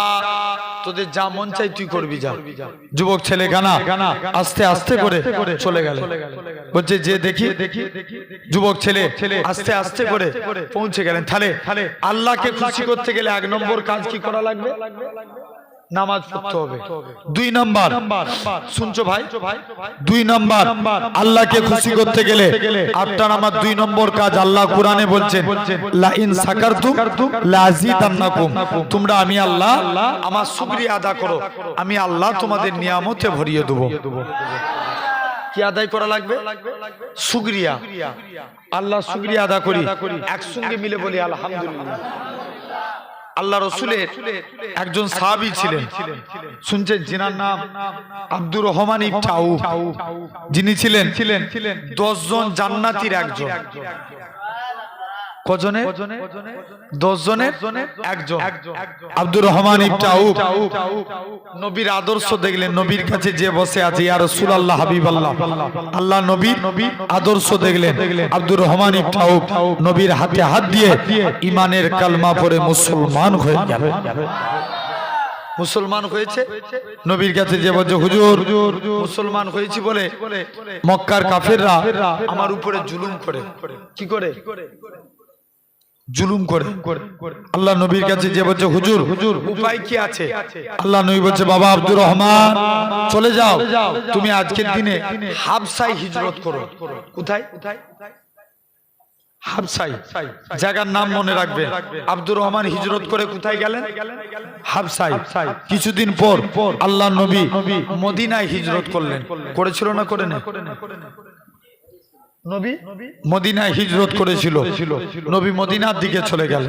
তোদের যা মন চাই তুই করবি, যা। যুবক ছেলে গানা আস্তে আস্তে করে চলে গেল। বলছে যে দেখি, যুবক ছেলে আস্তে আস্তে করে পৌঁছে গেলেন। তাহলে আল্লাহকে খুশি করতে গেলে 1 নম্বর কাজ কি করা লাগবে? নামাজ পড়তে হবে। 2 নাম্বার শুনছো ভাই, 2 নাম্বার আল্লাহকে খুশি করতে গেলে 8টা নাম্বার 2 নম্বর কাজ আল্লাহ কোরআনে বলছেন, লা ইন সাকারতুম লাযিদান্নাকুম, তোমরা আমি আল্লাহ আমার শুকরিয়া আদা করো, আমি আল্লাহ তোমাদের নিয়ামতে ভরিয়ে দেব। কি আদায় করা লাগবে? শুকরিয়া। আল্লাহ শুকরিয়া আদা করি, একসঙ্গে মিলে বলি আলহামদুলিল্লাহ। আল্লাহ রসুলের একজন সাহাবী ছিলেন, শুনছেন, যিনার নাম আব্দুর রহমান ইবনে আউফ, যিনি ছিলেন 10 জন জান্নাতীর একজন। কজনে? 10 জনের একজন। আব্দুর রহমান ইবনে আউফ নবীর আদর্শ দেখলেন, নবীর কাছে যে বসে আছে, ইয়া রাসূলুল্লাহ হাবিবাল্লাহ, আল্লাহ নবী আদর্শ দেখলেন। আব্দুর রহমান ইবনে আউফ নবীর হাতে হাত দিয়ে ঈমানের কালমা পড়ে মুসলমান হয়ে গেল। মুসলমান হয়েছে, নবীর কাছে যে বলছে হুজুর মুসলমান হয়েছি বলে মক্কার কাফেররা আমার উপরে জুলুম করে। কি করে? জুলুম করে। আল্লাহ নবীর কাছে যে বলছে হুজুর উপায় কি আছে? আল্লাহ নবী বলছে, বাবা আব্দুর রহমান চলে যাও, তুমি আজকের দিনে হাবশায় হিজরত করো। কোথায়? হাবশায়, জায়গার নাম মনে রাখবে। আব্দুর রহমান হিজরত করে কোথায় গেলেন? হাবশায়। কিছুদিন পর আল্লাহ নবী মদিনায় হিজরত করলেন। করেছিল না করে না? নবী মদিনায় হিজরত করেছিল। নবী মদিনার দিকে চলে গেল।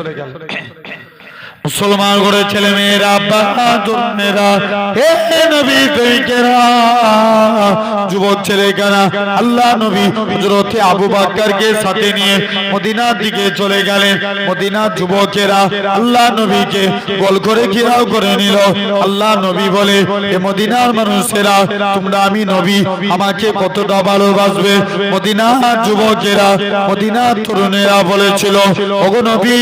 মুসলমান করে ছেলে মেয়েরা, বাহাদুরেরা, হে নবী তৈকেরা, যুবক ছেলেরা, আল্লাহ নবী হযরতে আবু বকরকে সাথে নিয়ে মদিনার দিকে চলে গেলেন। মদিনার যুবকেরা আল্লাহ নবীকে গোল করে ঘেরাও করে নিল। আল্লাহ নবী বলে, এ মদিনার মানুষেরা, তোমরা আমি নবী আমাকে কতটা ভালোবাসবে? মদিনার যুবকেরা, মদিনার তরুণেরা বলেছিল, ওগো নবী,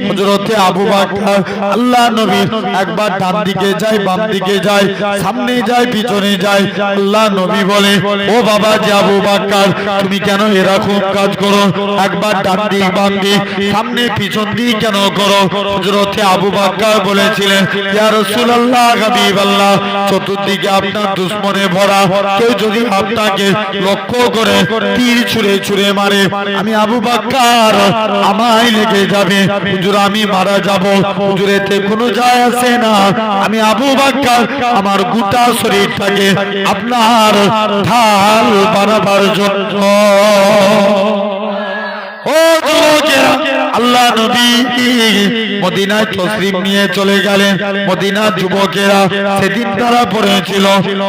হযরতে আবু বকর আল্লাহ নবী একবার ডান দিকে যায়, বাম দিকে যায়, সামনে যায়, পিছনে যায়। আল্লাহ নবী বলে, ও বাবা যে আবু বকর, তুমি কেন এরকম কাজ করো? একবার ডান দিক বাম দিক সামনে পিছন দিক কেন করো? হযরতে আবু বকর বলেছিলেন, ইয়া রাসূলুল্লাহ হাবিবাল্লাহ, চতুর্দিকে আপনার দুশমনে ভরা, কেউ যদি আপনাকে লক্ষ্য করে তীর ছুঁড়ে ছুঁড়ে মারে, আমি আবু বকর আমায় লেগে যাবে, হুজুর আমি মারা যাব, হুজুর এতে কোনো যায় আসে না। আমি আবু বকর আমার গোটা শরীরটাকে আপনার ঢাল বানাবার জন্য। ও যুবকেরা, আল্লাহ নবী মদিনায় তশরিফ নিয়ে চলে গেলেন। মদিনার যুবকেরা সেদিন তারা পড়েছিল,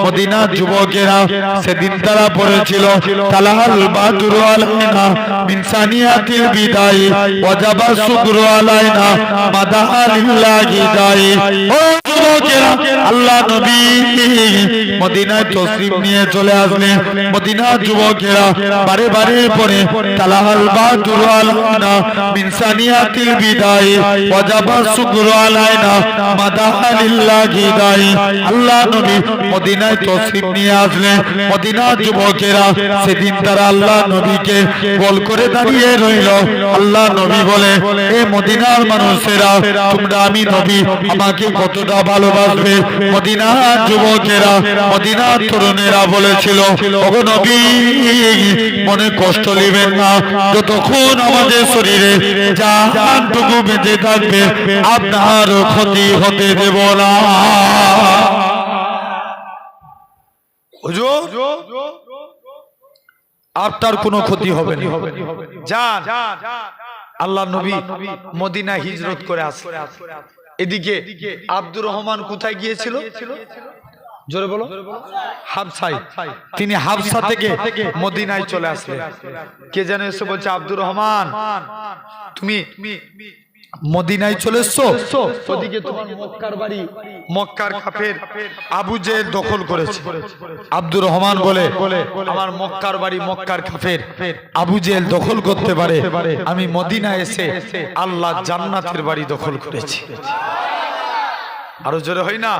মদিনার যুবকেরা সেদিন তারা পড়েছিল, তালাল বাদরু আলাইনা মিন সানিয়াতিল বিদাই ওয়াজাবা শুকরু আলাইনা মাদালিল্লাহি দাই। ও যুবকেরা আল্লাহ নবী মদিনায় তশরিফ নিয়ে চলে আসলেন। মদিনার যুবকেরা বারে বারে পরে তালাহাল বাদুর আলাইনা মিন সানিয়াতিল বিদায় ওয়াজাবা শুকরু আলাইনা মাদাহা লিল্লাহি দাই। আল্লাহ নবী মদিনায় তশরিফ নিয়ে আসলেন। মদিনার যুবকেরা সেদিন তারা আল্লাহ নবীকে গোল করে দাঁড়িয়ে রইল। আল্লাহ নবী বলে, এ মদিনার মানুষেরা, তোমরা আমি নবী আমাকে কতটা ভালোবাসবে। মদিনার যুবকেরা, মদিনার তরুণেরা বলেছিল, ওগো নবী মনে কষ্ট নেবেন না, যতক্ষণ আমাদের শরীরে জানটুকু বেঁচে থাকবে আপনার ক্ষতি হতে দেব না। আপনার কোনো ক্ষতি হবে না। যান। আল্লাহ নবী মদিনা হিজরত করে আসে। এদিকে আব্দুর রহমান কোথায় গিয়েছিল? জোরে বলো। হাবসায়। তিনি হাবসা থেকে মদিনায় চলে আসলেন। কে যেন এসে বলছে, আব্দুর রহমান তুমি মদিনায় চলে এসছো, ওদিকে তোমার মক্কার বাড়ি মক্কার কাফের আবু জেহেল দখল করেছে। আব্দুর রহমান বলে, আমার মক্কার বাড়ি মক্কার কাফের আবু জেহেল দখল করতে পারে, আমি মদিনায় এসে আল্লাহ জান্নাতের বাড়ি দখল করেছি। আরো জোরে হয় না?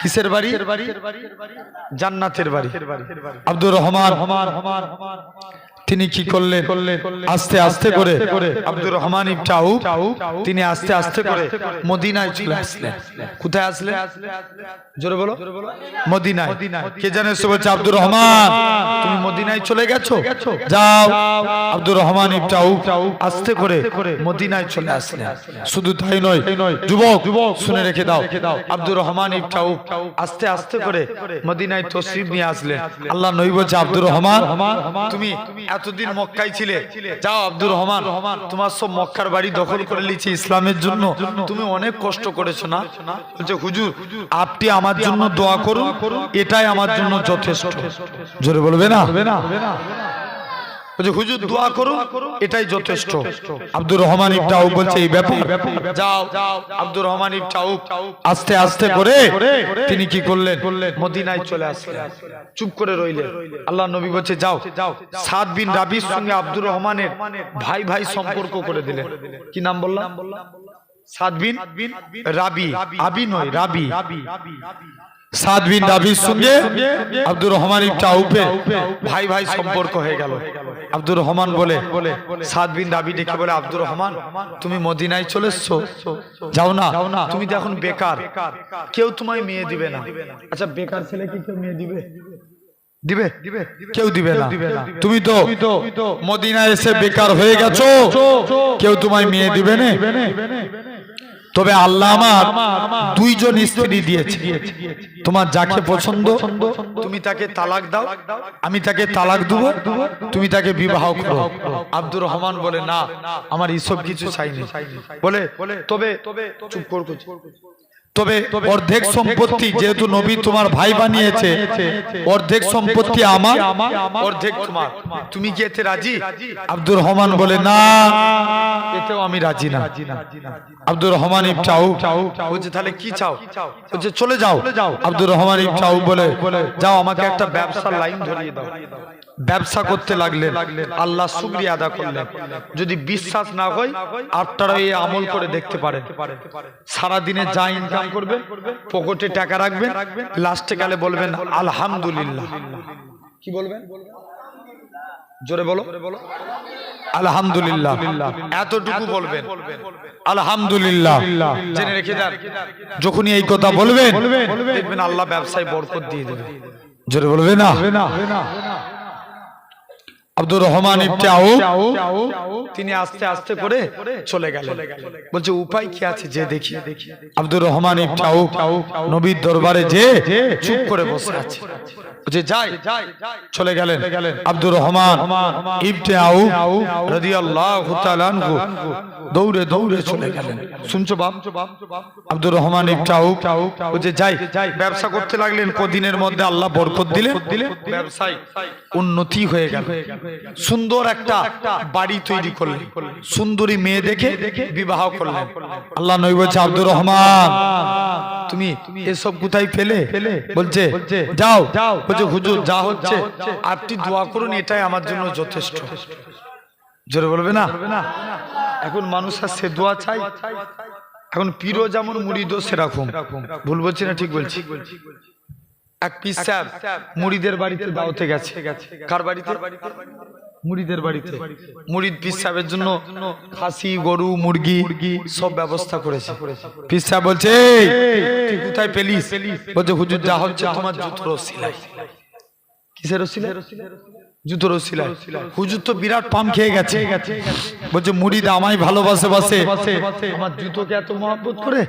কিসের বাড়ি? জান্নাতের বাড়ি। আব্দুর রহমান তিনি কি করলেন? আস্তে আস্তে করে আব্দুর রহমান ইবনে আউফ তিনি আস্তে আস্তে করে মদিনায় চলে আসলেন। কোথায় আসলেন? জোরে বলো। মদিনায়। কে জানে সে বলছে, আব্দুর রহমান তুমি মদিনায় চলে গেছো, যাও। আব্দুর রহমান ইবনে আউফ আস্তে করে মদিনায় চলে আসলেন। শুধু তাই নয়, যুবক শুনে রেখে দাও, আব্দুর রহমান ইবনে আউফ আস্তে আস্তে করে মদিনায় তশরিফ নিয়ে আসলেন। আল্লাহ নবী বলছে, আব্দুর রহমান তুমি এতদিন মক্কায় ছিলে, যাও আব্দুর রহমান, তোমার সব মক্কার বাড়ি দখল করে নিয়েছি ইসলামের জন্য, তুমি অনেক কষ্ট করেছো না? বলছে, হুজুর আপনি আমার জন্য দোয়া করুন, এটাই আমার জন্য যথেষ্ট। জোরে বলবে না? হুজুর দোয়া করুন, এটাই যথেষ্ট। আব্দুর রহমান ইবনে আউফ বলছে, এই ব্যাপার, যাও। আব্দুর রহমান ইবনে আউফ আস্তে আস্তে করে তিনি কি করলেন? মদিনায় চলে আসলেন। চুপ করে রইলেন। আল্লাহ নবী বলছে, যাও। সাদ বিন রাবির সঙ্গে আব্দুর রহমানের ভাই ভাই সম্পর্ক করে দিলেন। কি নাম বললাম? সাদ বিন রাবি। আবি নয়, রাবি। সাদ বিন রাবির সঙ্গে আব্দুর রহমান ইবনে আউফের ভাই ভাই সম্পর্ক হয়ে গেল। আব্দুর রহমান বলে, সাদ বিন রাবি ডেকে বলে, আব্দুর রহমান তুমি মদিনায় চলে এসছো, যাও না, তুমি তো এখন বেকার, কেউ তোমায় মেয়ে দিবে না। আচ্ছা বেকার ছেলে কি কেউ মেয়ে দিবে? দিবে? কেউ দিবে না। তুমি তো মদিনায় এসে বেকার হয়ে গেছো, কেউ তোমায় মেয়ে দিবে না। তবে আল্লাহ আমার দুইজন স্ত্রী দিয়েছে, তোমার যাকে পছন্দ তুমি তাকে তালাক দাও, আমি তাকে তালাক দেবো, তুমি তাকে বিবাহ করো। আব্দুর রহমান বলে, না আমার এইসব কিছু চাইনি। বলে তবে চুপ করো, তবে অর্ধেক সম্পত্তি যেহেতু নবী তোমার ভাই বানিয়েছে, অর্ধেক সম্পত্তি আমার, অর্ধেক তোমার, তুমি কি এতে রাজি? আব্দুর রহমান বলে, না এতেও আমি রাজি না। আব্দুর রহমান ইবনে আউফ বলছে, তাহলে কি চাও? বলছে, চলে যাও। আব্দুর রহমান ইবনে আউফ বলে, যাও আমাকে একটা ব্যবসার লাইন ধরিয়ে দাও। ব্যবসা করতে লাগলেন। আল্লাহ শুকরিয়া আদা করলেন। যদি বিশ্বাস না হয় আপনারা এই আমল করে দেখতে পারেন। সারা দিনে যা ইনকাম করবেন, পকেটে টাকা রাখবেন, লাস্টে গেলে বলবেন আলহামদুলিল্লাহ। কি বলবেন? জোরে বলো। আলহামদুলিল্লাহ। এতটুকু বলবেন, আলহামদুলিল্লাহ। জেনে রেখে দেন, যখনই এই কথা বলবেন দেখবেন আল্লাহ ব্যবসায় বরকত দিয়ে দেবে। জোরে বলবে না? আব্দুর রহমান ইবনে আউফ তিনি আস্তে আস্তে করে চলে গেলেন। বলছে, উপায় কি আছে যে দেখি। আব্দুর রহমান ইবনে আউফ নবীর দরবারে যে চুপ করে বসে আছে। যে যাই চলে গেলেন। আব্দুর রহমান ইবনে আউফ রাদিয়াল্লাহু তাআলা আনহু দৌড়ে দৌড়ে চলে গেলেন। শুনছো বাপ? আব্দুর রহমান ইবনে আউফ যে যাই ব্যবসা করতে লাগলেন। কদিনের মধ্যে আল্লাহ বরকত দিলেন, ব্যবসায় উন্নতি হয়ে গেল। সুন্দর একটা বাড়ি তৈরি করলেন, সুন্দরী মেয়ে দেখে বিবাহ করলেন। আল্লাহ নবী বলছে আব্দুর রহমান তুমি এসব কোথায় ফেলে? বলছে যাও। বলছে হুজুর যা হচ্ছে আপনি দোয়া করুন, এটাই আমার জন্য যথেষ্ট। জোরে বলবে না? এখন মানুষ আর সে দোয়া চাই। এখন পীরও যেমন মুরিদও সেরকম। ভুল বলছি না ঠিক বলছি? এক পীর সাহেব মুরিদের বাড়িতে দাওয়াতে গেছে। কার বাড়িতে? মুরিদের বাড়িতে। মুরিদ পীর সাহেবের জন্য খাসি, গরু, মুরগি সব ব্যবস্থা করেছে। পীর সাহেব বলছে তুই কোথায় পেলিস? বলছে হুজুর যা হচ্ছে তোমার জুতোর ওসিলায়। কিসের ওসিলায়? জুতোর ওসিলায়। হুজুর তো বিরাট পাম খেয়ে গেছে। বলছে মুরিদ আমায় ভালোবাসে বাসে আমার জুতোকে এত মহব্বত করে,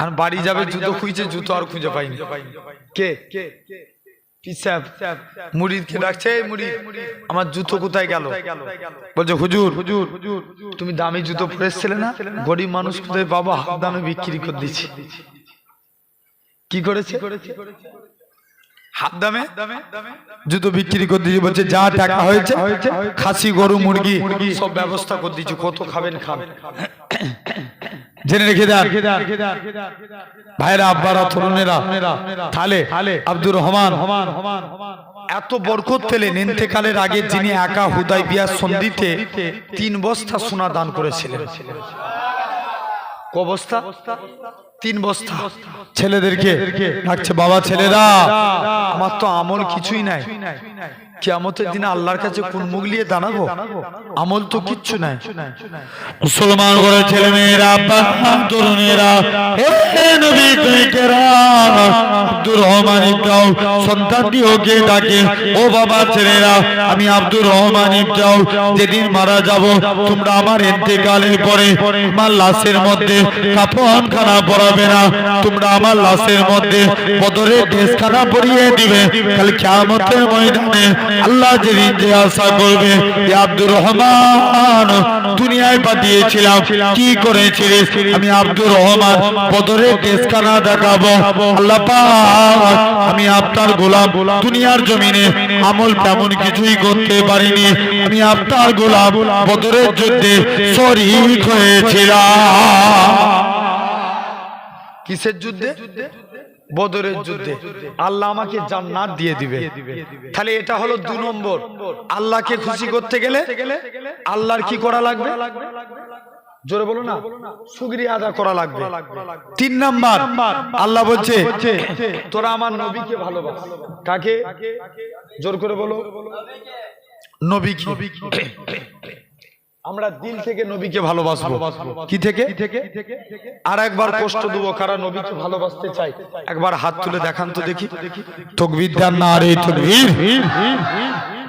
আর বাড়ি যাবে জুতো খুঁজছে, জুতো আর খুঁজে পাইনি। কে? পীর সাহেব মুরিদকে ডাকছে, মুরিদ আমার জুতো কোথায় গেল? বলছে হুজুর তুমি দামি জুতো পরে এসেছিলে না, গরিব মানুষ কোথায় পাবো, হাফ দামে বিক্রি করে দিচ্ছি। কি করেছে? হাফ দামে জুতো বিক্রি করে দিয়েছে। বলছে যা টাকা হয়েছে খাসি, গরু, মুরগি সব ব্যবস্থা করে দিয়েছি, কত খাবেন খাবেন। জেনে রেখে দেন ভাইরা, আব্বারা, তরুণেরা, তাহলে আব্দুর রহমান এত বরকত পেলেন। ইন্তেকালের আগে যিনি একা হুদাইবিয়া সন্ধিতে 3 বস্তা সোনা দান করেছিলেন। ক বস্তা? 3 বস্তা। ছেলেদেরকে ডাকছে, বাবা ছেলেরা আমার তো আমল কিছুই নাই, কিয়ামতের দিনে আল্লাহর কাছে কোন মুখ নিয়ে দাঁড়াবো? আমল তো কিচ্ছু নাই। মুসলমান করে ছেলে মেয়েরা, তরুণেরা, হে নবী করিমের আব্দুর রহমান ইবনে সন্তানটি ওকে ডাকে, ও বাবা ছেলেরা আমি আব্দুর রহমান ইবনে যেদিন মারা যাব তোমরা আমার ইন্তেকালের পরে আমার লাশের মধ্যে কাফনখানা পরাবে না, তোমরা আমার লাশের মধ্যে বদরের ড্রেসখানা পরিয়ে দিবে। কাল কিয়ামতের ময়দানে আল্লাহ যেদিন যে আশা করবে, আব্দুর রহমান দুনিয়ায় পাঠিয়েছিলাম কি করেছিলিস? আমি আব্দুর রহমান বদরের ড্রেসখানা দেখাবো। আল্লাহ পাক আমি আপনার গোলাম, দুনিয়ার জমিনে আমল তেমন কিছুই করতে পারিনি, আমি আপনার গোলাম বদরের যুদ্ধে শরীক হয়েছিলাম। কিসের যুদ্ধে? বদরের যুদ্ধে। আল্লাহ আমাকে জান্নাত দিয়ে দিবে। তাহলে এটা হলো 2 নম্বর। আল্লাহকে খুশি করতে গেলে আল্লাহর কি করা লাগবে? জোরে বলো না, শুকরিয়া আদা করা লাগবে। 3 নাম্বার আল্লাহ বলছে তোরা আমার নবীকে ভালোবাস। কাকে? জোর করে বলো, নবীকে। আমরা দিল থেকে নবীকে ভালোবাসবো। কি থেকে? আর একবার কষ্ট দেবো কারা নবীকে ভালোবাসতে চাই, একবার হাত তুলে দেখান তো দেখি। তাকবীর দেন না? আরে তাকবীর,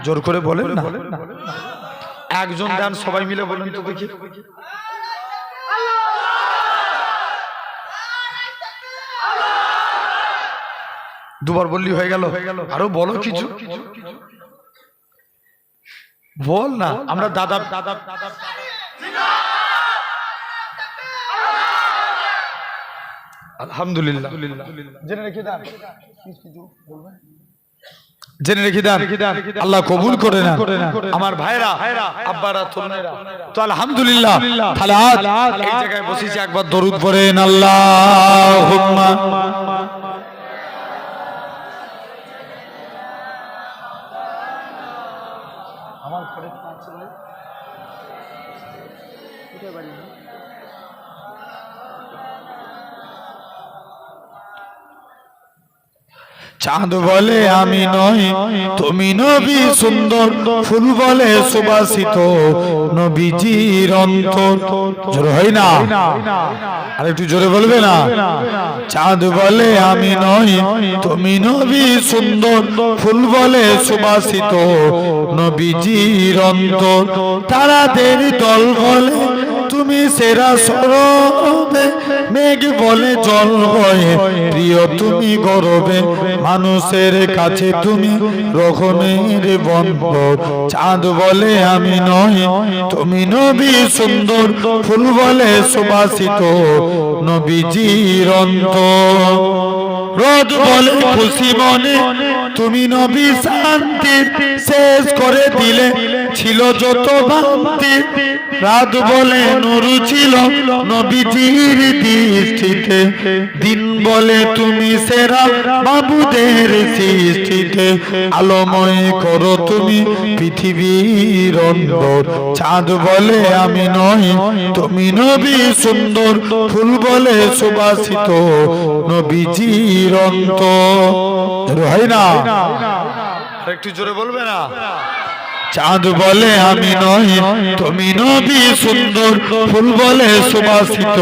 জোর করে বলেন না। একজন দেন, সবাই মিলে বলেন তো দেখি। দুবার বললি হয়ে গেল? আরো বলো কিছু, বল না। আমরা দাদা আলহামদুলিল্লাহ। জেনে রেখে দেন, জেনে রেখে দেন, আল্লাহ কবুল করে না আমার ভাইরা, আব্বারা, তরুণেরা। তো আলহামদুলিল্লাহ। তাহলে আজ এই জায়গায় বসেছি, একবার দরুদ পড়েন আল্লাহুম্মা। আমার ঘরে আছে বলে কোথায় বাড়ি? চাঁদ বলে আমি নই তুমি নবী সুন্দর, ফুল বলে সুবাসিত নবীজির অন্তর। জোরে হয় না? আর একটু জোরে বলবে না? চাঁদ বলে আমি নই তুমি নবী সুন্দর, ফুল বলে সুবাসিত নবীজির অন্তর। তারাদের দল বলে তুমি সেরা সরবে, মেঘ বলে জল বয়ে প্রিয় তুমি গৌরবে মানুষের কাছে তুমি রক্ষণের বন্ধন চাঁদ বলে আমি নয় তুমি নবী সুন্দর ফুল বলে সুবাসিত নবীজির অন্তর রোদ বলে খুশি মনে তুমি নবী শান্তি শেষ করে দিলে ছিল যত ভক্তি রাত বলে নূর ছিল নবীজির দৃষ্টিতে দিন বলে তুমি সেরা মাবুদের সৃষ্টিতে আলোময় করো তুমি পৃথিবীর অন্তর চাঁদ বলে আমি নয় তুমি নবী সুন্দর ফুল বলে সুবাসিত নবীজির অন্তর হয় না একটু জোরে বলবে না চাঁদ বলে আমি নয় তুমি নবী সুন্দর ফুল বলে সুবাসিত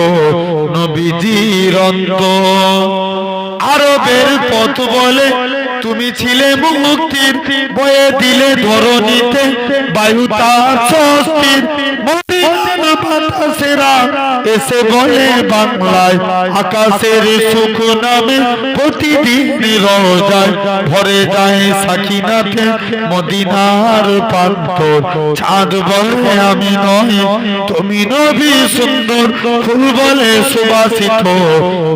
নবীজির অন্তর আরবের পথ বলে তুমি ছিলে মুক্তির বয়ে দিলে ধরণীতে বায়ু তার স্বস্তির বাতাসেরা এসে বলে বাংলায় আকাশের সুখ নামে প্রতিদিন রোজায় ভরে যায় সাকিনাতে মদিনার প্রান্তর চাঁদ বলে আমি নয় তুমি নবী সুন্দর ফুল বলে সুবাসিত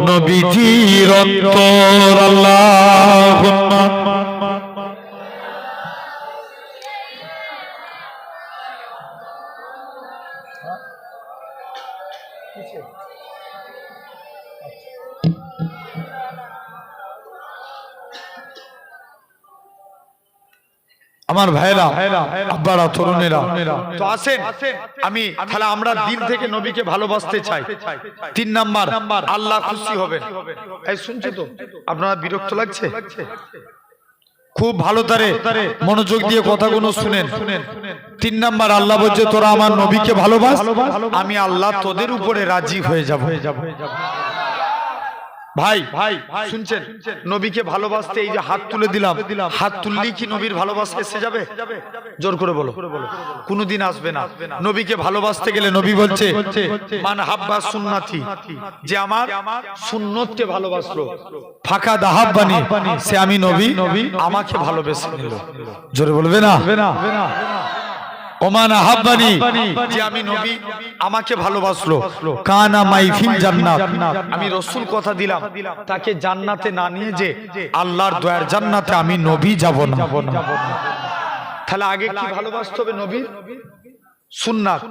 নবীজির অন্তর আল্লাহুম্মা আমার ভাইরা আব্বারা তরুণেরা তো আসেন আমি তাহলে আমরা দিল থেকে নবীকে ভালোবাসতে চাই 3 নাম্বার আল্লাহ খুশি হবেন এই শুনছো তো আপনারা বিরক্ত লাগছে খুব ভালো তারে মনোযোগ দিয়ে কথাগুলো শুনেন 3 নাম্বার আল্লাহ বলছে তোরা আমার নবীকে ভালোবাস আমি আল্লাহ তোদের উপরে রাজি হয়ে যাব ভাই ভাই শুনছেন নবীকে ভালোবাসতে এই যে হাত তুলে দিলাম হাত তুললেই কি নবীর ভালোবাসা এসে যাবে জোর করে বলো কোনোদিন আসবে না নবীকে ভালোবাসতে গেলে নবী বলছে মান হাব্বা সুন্নতি যে আমার সুন্নতকে ভালোবাসলো ফাঁকা দাহাব্বানি সে আমি নবী আমাকে ভালোবেসে নিল জোরে বলবে না ওমান আহাব্বানি যে আমি নবী আমাকে ভালোবাসলো কানা মাই ফিল জান্নাত আমি রাসূল কথা দিলাম তাকে জান্নাতে না নিয়ে যে আল্লাহর দয়ার জান্নাতে আমি নবী যাব না তাহলে আগে কি ভালোবাসতে হবে নবীর সুন্নাত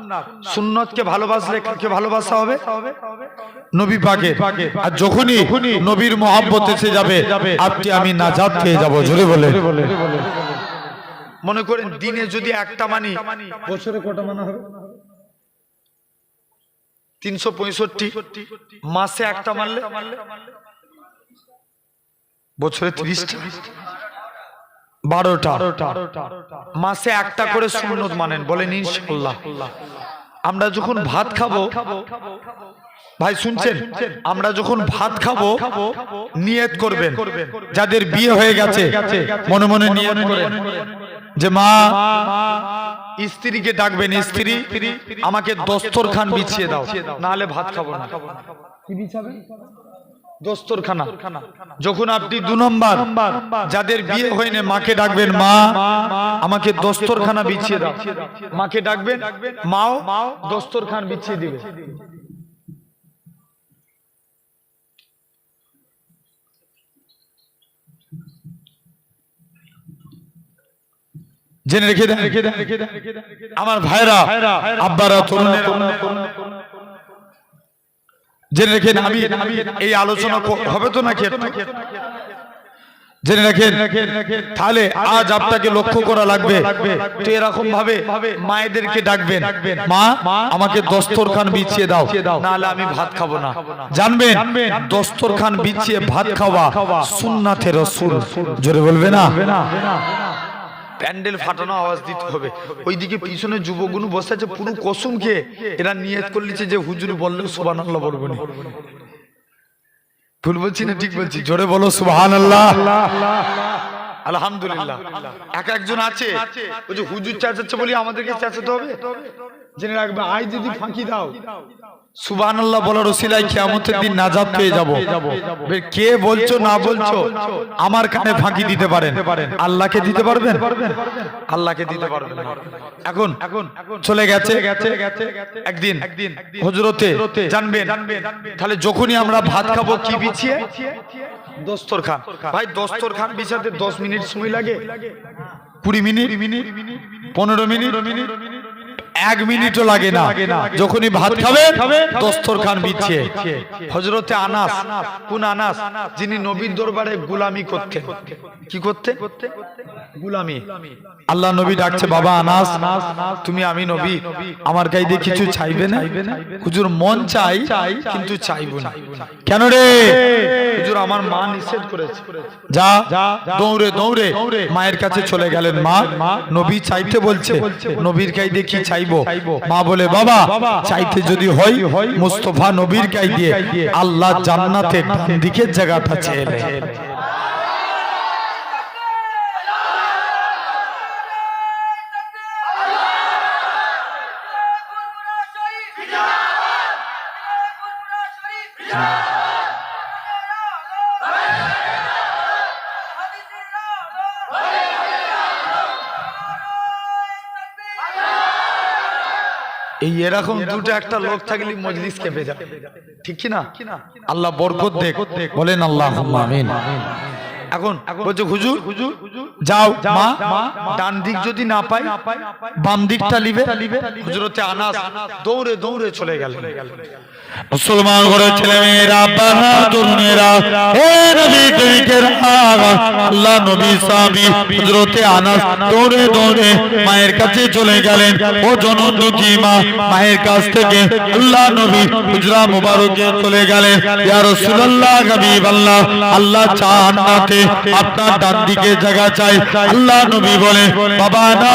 সুন্নতকে ভালোবাসলে কাকে ভালোবাসা হবে নবী পাকের আর যখনই নবীর মহব্বত এসে যাবে আপনি আমি নাজাত পেয়ে যাব জোরে বলে মনে করেন দিনে যদি একটা মানি বছরে কত মানা হবে 365 মাসে একটা মানলে বছরে 30টা 12টা মাসে একটা করে সুন্নত মানেন বলেন ইনশাআল্লাহ আমরা যখন ভাত খাবো ভাই শুনছেন আমরা যখন ভাত খাবো নিয়ত করবেন যাদের বিয়ে হয়ে গেছে মনে মনে নিয়ত করেন যে মা স্ত্রীকে ডাকবেন স্ত্রী আমাকে দস্তরখান বিছিয়ে দাও না হলে ভাত খাবো না কি বিছাবে দস্তরখানা যখন আপনি 2 নম্বর যাদের বিয়ে হয়নি মাকে ডাকবেন মা আমাকে দস্তরখানা বিছিয়ে দাও মাকে ডাকবেন মাও দস্তরখান বিছিয়ে দিবে জেনে রেখে দেন আমার ভাইরা আব্বারা তরুণেরা জেনে রেখে আমি এই আলোচনা হবে তো নাকি জেনে রাখেন তাহলে আজ আপনাকে লক্ষ্য করা লাগবে তো এরকম ভাবে মায়েদেরকে ডাকবেন মা আমাকে দস্তরখান বিছিয়ে দাও নাহলে আমি ভাত খাবো না জানবেন দস্তরখান বিছিয়ে ভাত খাওয়া সুন্নাতে রাসূল জোরে বলবে না প্যান্ডেল ফাটানো আওয়াজ দিতে হবে ওইদিকে পিছনে যুবকগুলো বসে আছে পুরো কসম খেয়ে এরা নিয়ত করলিছে যে হুজুর বললে সুবহানাল্লাহ বলবো না ভুল বলছি না ঠিক বলছি জোরে বলো সুবহানাল্লাহ আলহামদুলিল্লাহ এক একজন আছে ওই যে হুজুর চেঁচাচ্ছে বলি আমাদেরকে চেঁচাতে হবে জেনে রাখবে আজ যদি ফাঁকি দাও সুবহানাল্লাহ বলার ওসিলায় কিয়ামতের দিন নাজাত পেয়ে যাব। কে বলছো না বলছো আমার কানে ফাঁকি দিতে পারেন, আল্লাহকে দিতে পারবেন? আল্লাহকে দিতে পারবেন। এখন চলে গেছে একদিন হুজুরতে জানবেন, তাহলে যখনই আমরা ভাত খাবো কি বিছিয়ে? দস্তরখান। ভাই দস্তরখান বিছাতে 10 মিনিট সময় লাগে? 20 মিনিট, 15 মিনিট, 1 মিনিটও লাগে না। যখনই ভাত খাবে দস্তরখান বিছিয়ে। হযরতে আনাস, কোন আনাস? যিনি নবীর দরবারে গোলামি করতেন। কি করতে? গোলামি। আল্লাহ নবী ডাকছে, বাবা আনাস, তুমি আমি নবী, আমার কাছে কিছু চাইবে না? হুজুর মন চাই কিন্তু চাইবো না। কেন রে? হুজুর আমার মা নিষেধ করেছে। যা, দৌড়ে দৌড়ে মায়ের কাছে চলে গেলেন। মা, নবী চাইতে বলছে, নবীর কাছে কি চাইবো? মা বলে, বাবা চাইতে যদি হয় মুস্তাফা নবীর কাছে দিয়ে আল্লাহ জান্নাতে ডান দিকের জায়গাটা চেয়ে নেয়। এই এরকম দুটো একটা লোক থাকলে মজলিস কেঁপে যাবে, ঠিক কি না? আল্লাহ বরকত দেখ, বলেন আল্লাহুম্মা আমিন। এখন বলছে হুজুর যাও মা, ডান দিক যদি না পাই বাম দিকটা লিবে। হুজুরতে আনাস দৌড়ে দৌড়ে চলে গেলেন। মুসলমান ঘরের ছেলে মেয়েরা, বাহাদুরেরা, হে নবী করিমের আল্লাহ নবী সাহাবী হযরতে আনাস দৌড়ে দৌড়ে মায়ের কাছে চলে গেলেন। ও জনদুখী মা, মায়ের কাছ থেকে আল্লাহ নবী হুজরা মুবারকে চলে গেলেন। ইয়া রাসূলুল্লাহ, হাবিবাল্লাহ, আল্লাহ জান্নাতে আপনার ডান দিকে জায়গা চাই। আল্লাহ নবী বলে, বাবা না,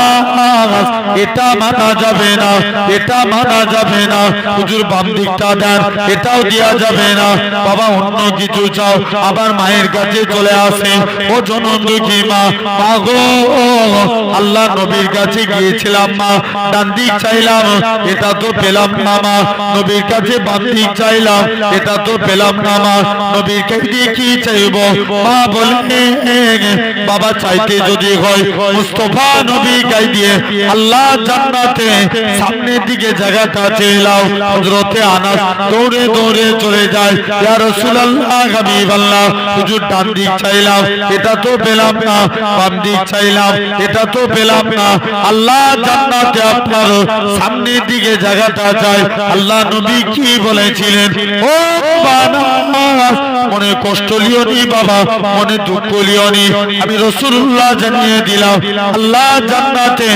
এটা মানা যাবে না, এটা মানা যাবে না। হুজুর বাম দিকটা দেন, এটাও দেয়া যাবে না। বাবা অন্য কিছু চাও। আবার মায়ের কাছে চলে আসে। ও জনদুখী মা, মাগো আল্লাহ নবীর কাছে গিয়েছিলাম মা, ডান দিক চাইলাম, এটা তো পেলাম না মা। নবীর কাছে বাম দিক চাইলাম, এটা তো পেলাম না মা। নবীর কাছে কি চাইবো? মা বলে, বাবা চাইতে যদি হয় মুস্তাফা নবী গাই দিয়ে আল্লাহ জান্নাতে সামনের দিকে জায়গাটা চাইলাও। হযরতে আনাস দৌড়ে দৌড়ে চলে যায়। ইয়া রাসূলুল্লাহ, হাবিবাল্লাহ, হুজুর ডান দিক চাইলাম, এটা তো পেলাম না। বাম দিক চাইলাম, এটা তো পেলাম না। আল্লাহ জান্নাতে আপনার সামনের দিকে জায়গাটা চাই। আল্লাহ নবী কি বলেছিলেন? ও বাবা, মনে কষ্ট লিও নি বাবা, মনে দুঃখ লিও নি। আমি রাসূলুল্লাহ জানিয়ে দিলাম, আল্লাহ জান্নাতে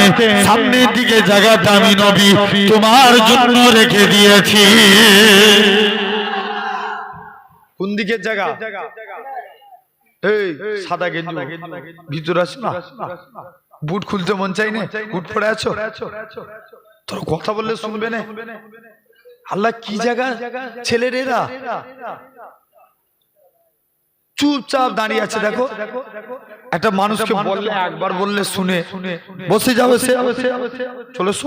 সামনের দিকে জায়গাটা আমি নবী তোমার জন্য রেখে দিয়েছি। কোন দিকের জায়গা? এই সাদা গেঞ্জি ভিতরে আছে না, বুট খুলতে মন চাই না, বুট পরে আছো, তোর কথা বললে শুনবে না। আল্লাহ কি জায়গা ছেলেরা চুপচাপ দাঁড়িয়ে আছে। দেখো একটা মানুষকে বললে, একবার বললে শুনে, বসে যাবে সে। চলেছো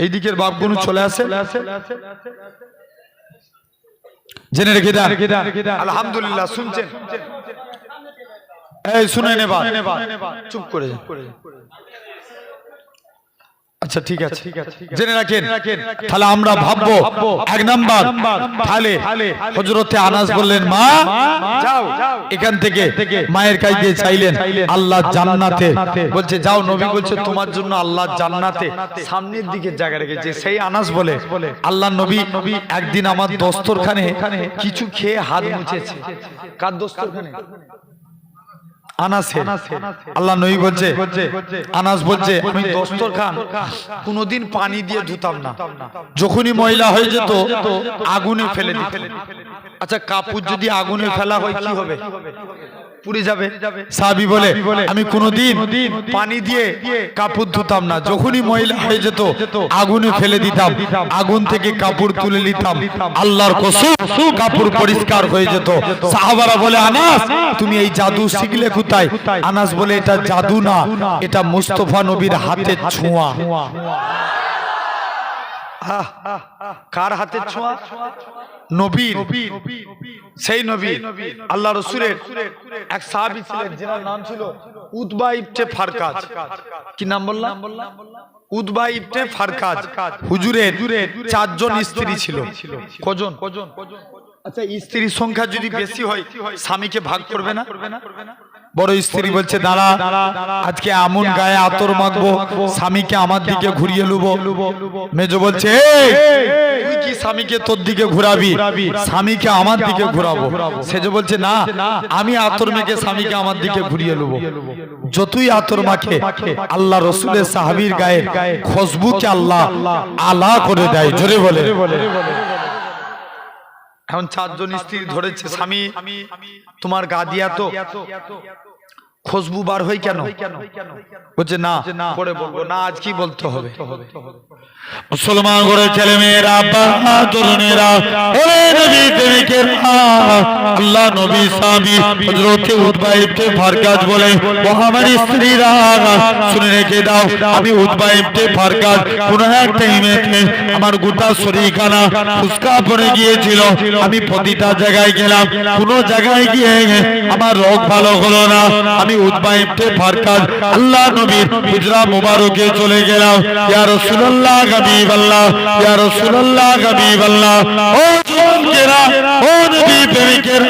এই দিকের বাপগুলো চলে আসে। জেনে রেখে দেন, আলহামদুলিল্লাহ শুনছেন? এই শুনে নেবা, চুপ করে যান। আচ্ছা ঠিক আছে, জেনে রাখেন। তাহলে আমরা ভাববো 1 নাম্বার, তাহলে হযরতে আনাস বললেন, মা যাও এখান থেকে। মায়ের কাছে দিয়ে চাইলেন আল্লাহ জান্নাতে। বলছে যাও, নবী বলছে তোমার জন্য আল্লাহ জান্নাতে সামনের দিকে জায়গা রেখেছে। সেই আনাস বলে, আল্লাহ নবী একদিন আমার দস্তরখানে কিছু খেয়ে হাত মুছেছে। কার দস্তরখানে? আনাসে। আল্লাহ নবী বলছে, আনাস বলছে, আমি দস্তরখান কোনোদিন পানি দিয়ে ধুতাম না, যখনই ময়লা হয়ে যেত আগুনে ফেলে দিতাম। আচ্ছা কাপড় যদি আগুনে ফেলা হয় কি হবে? পুড়ে যাবে। সাহাবী বলে, আমি কোনোদিন পানি দিয়ে কাপড় ধুতাম না, যখনই ময়লা হয়ে যেত আগুনে ফেলে দিতাম, আগুন থেকে কাপড় তুলে নিতাম, আল্লাহর কসম কাপড় পরিষ্কার হয়ে যেত। সাহাবারা বলে, আনাস তুমি এই জাদু শিখলে কোথায়? আনাস বলে, এটা জাদু না, এটা মুস্তাফা নবীর হাতের ছোঁয়া। কার হাতের ছোঁয়া? নবীর। সেই নবী আল্লাহ রাসূলের এক সাহাবী ছিলেন যার নাম ছিল উতবা ইবনে ফারকাজ। কি নাম বললাম? Utba ibn Farqad. হুজুরের 4 জন স্ত্রী ছিল। কজন? আচ্ছা, স্ত্রীর সংখ্যা যদি বেশি হয় স্বামীকে ভাগ করবে না? বড় স্ত্রী বলছে দাঁড়া, আজকে এমন গায়ে আতর মাখবো স্বামীকে আমার দিকে ঘুরিয়ে লুবো। মেজ বলছে তুই কি স্বামীকে তোর দিকে ঘুরাবি? স্বামীকে আমার দিকে ঘুরাবো। সেজ বলছে না, আমি আতর মেখে স্বামীকে আমার দিকে ঘুরিয়ে লুবো। যতই আতর মাখে আল্লাহ রসুলের সাহাবীর গায়ে খুশবুকে আল্লাহ আলা করে দেয়। জোরে বলে। এখন 4 জন স্ত্রী ধরেছে, স্বামী তোমার গা দিয়া তো খুশবু বার হয় কেন? বলছে না, পরে বলবো না, আজ কি বলতে হবে? মুসলমান ঘরের ছেলে মেয়েরা, আব্বা তরুণেরা, নবী প্রেমিকের আল্লাহ নবী সাহাবী হযরত উতবা ইবনে ফারকাজ বলে, ও আমার স্ত্রীরা শুনে রেখে দাও, আমি উতবা ইবনে ফারকাজ কোন এক টাইমে আমার গোটা শরীরখানা ফুসকা পড়ে গিয়েছিল। আমি প্রতিটা জায়গায় গেলাম, কোন জায়গায় গিয়ে আমার রোগ ভালো হলো না। আমি উতবা ইবনে ফারকাজ আল্লাহ নবীর হুজরা মুবারকে চলে গেলাম। ইয়া রাসূলুল্লাহ হাবিবাল্লাহ, ইয়া রাসূলুল্লাহ হাবিবাল্লাহ, ও যুবকেরা, ও নবী প্রেমিকের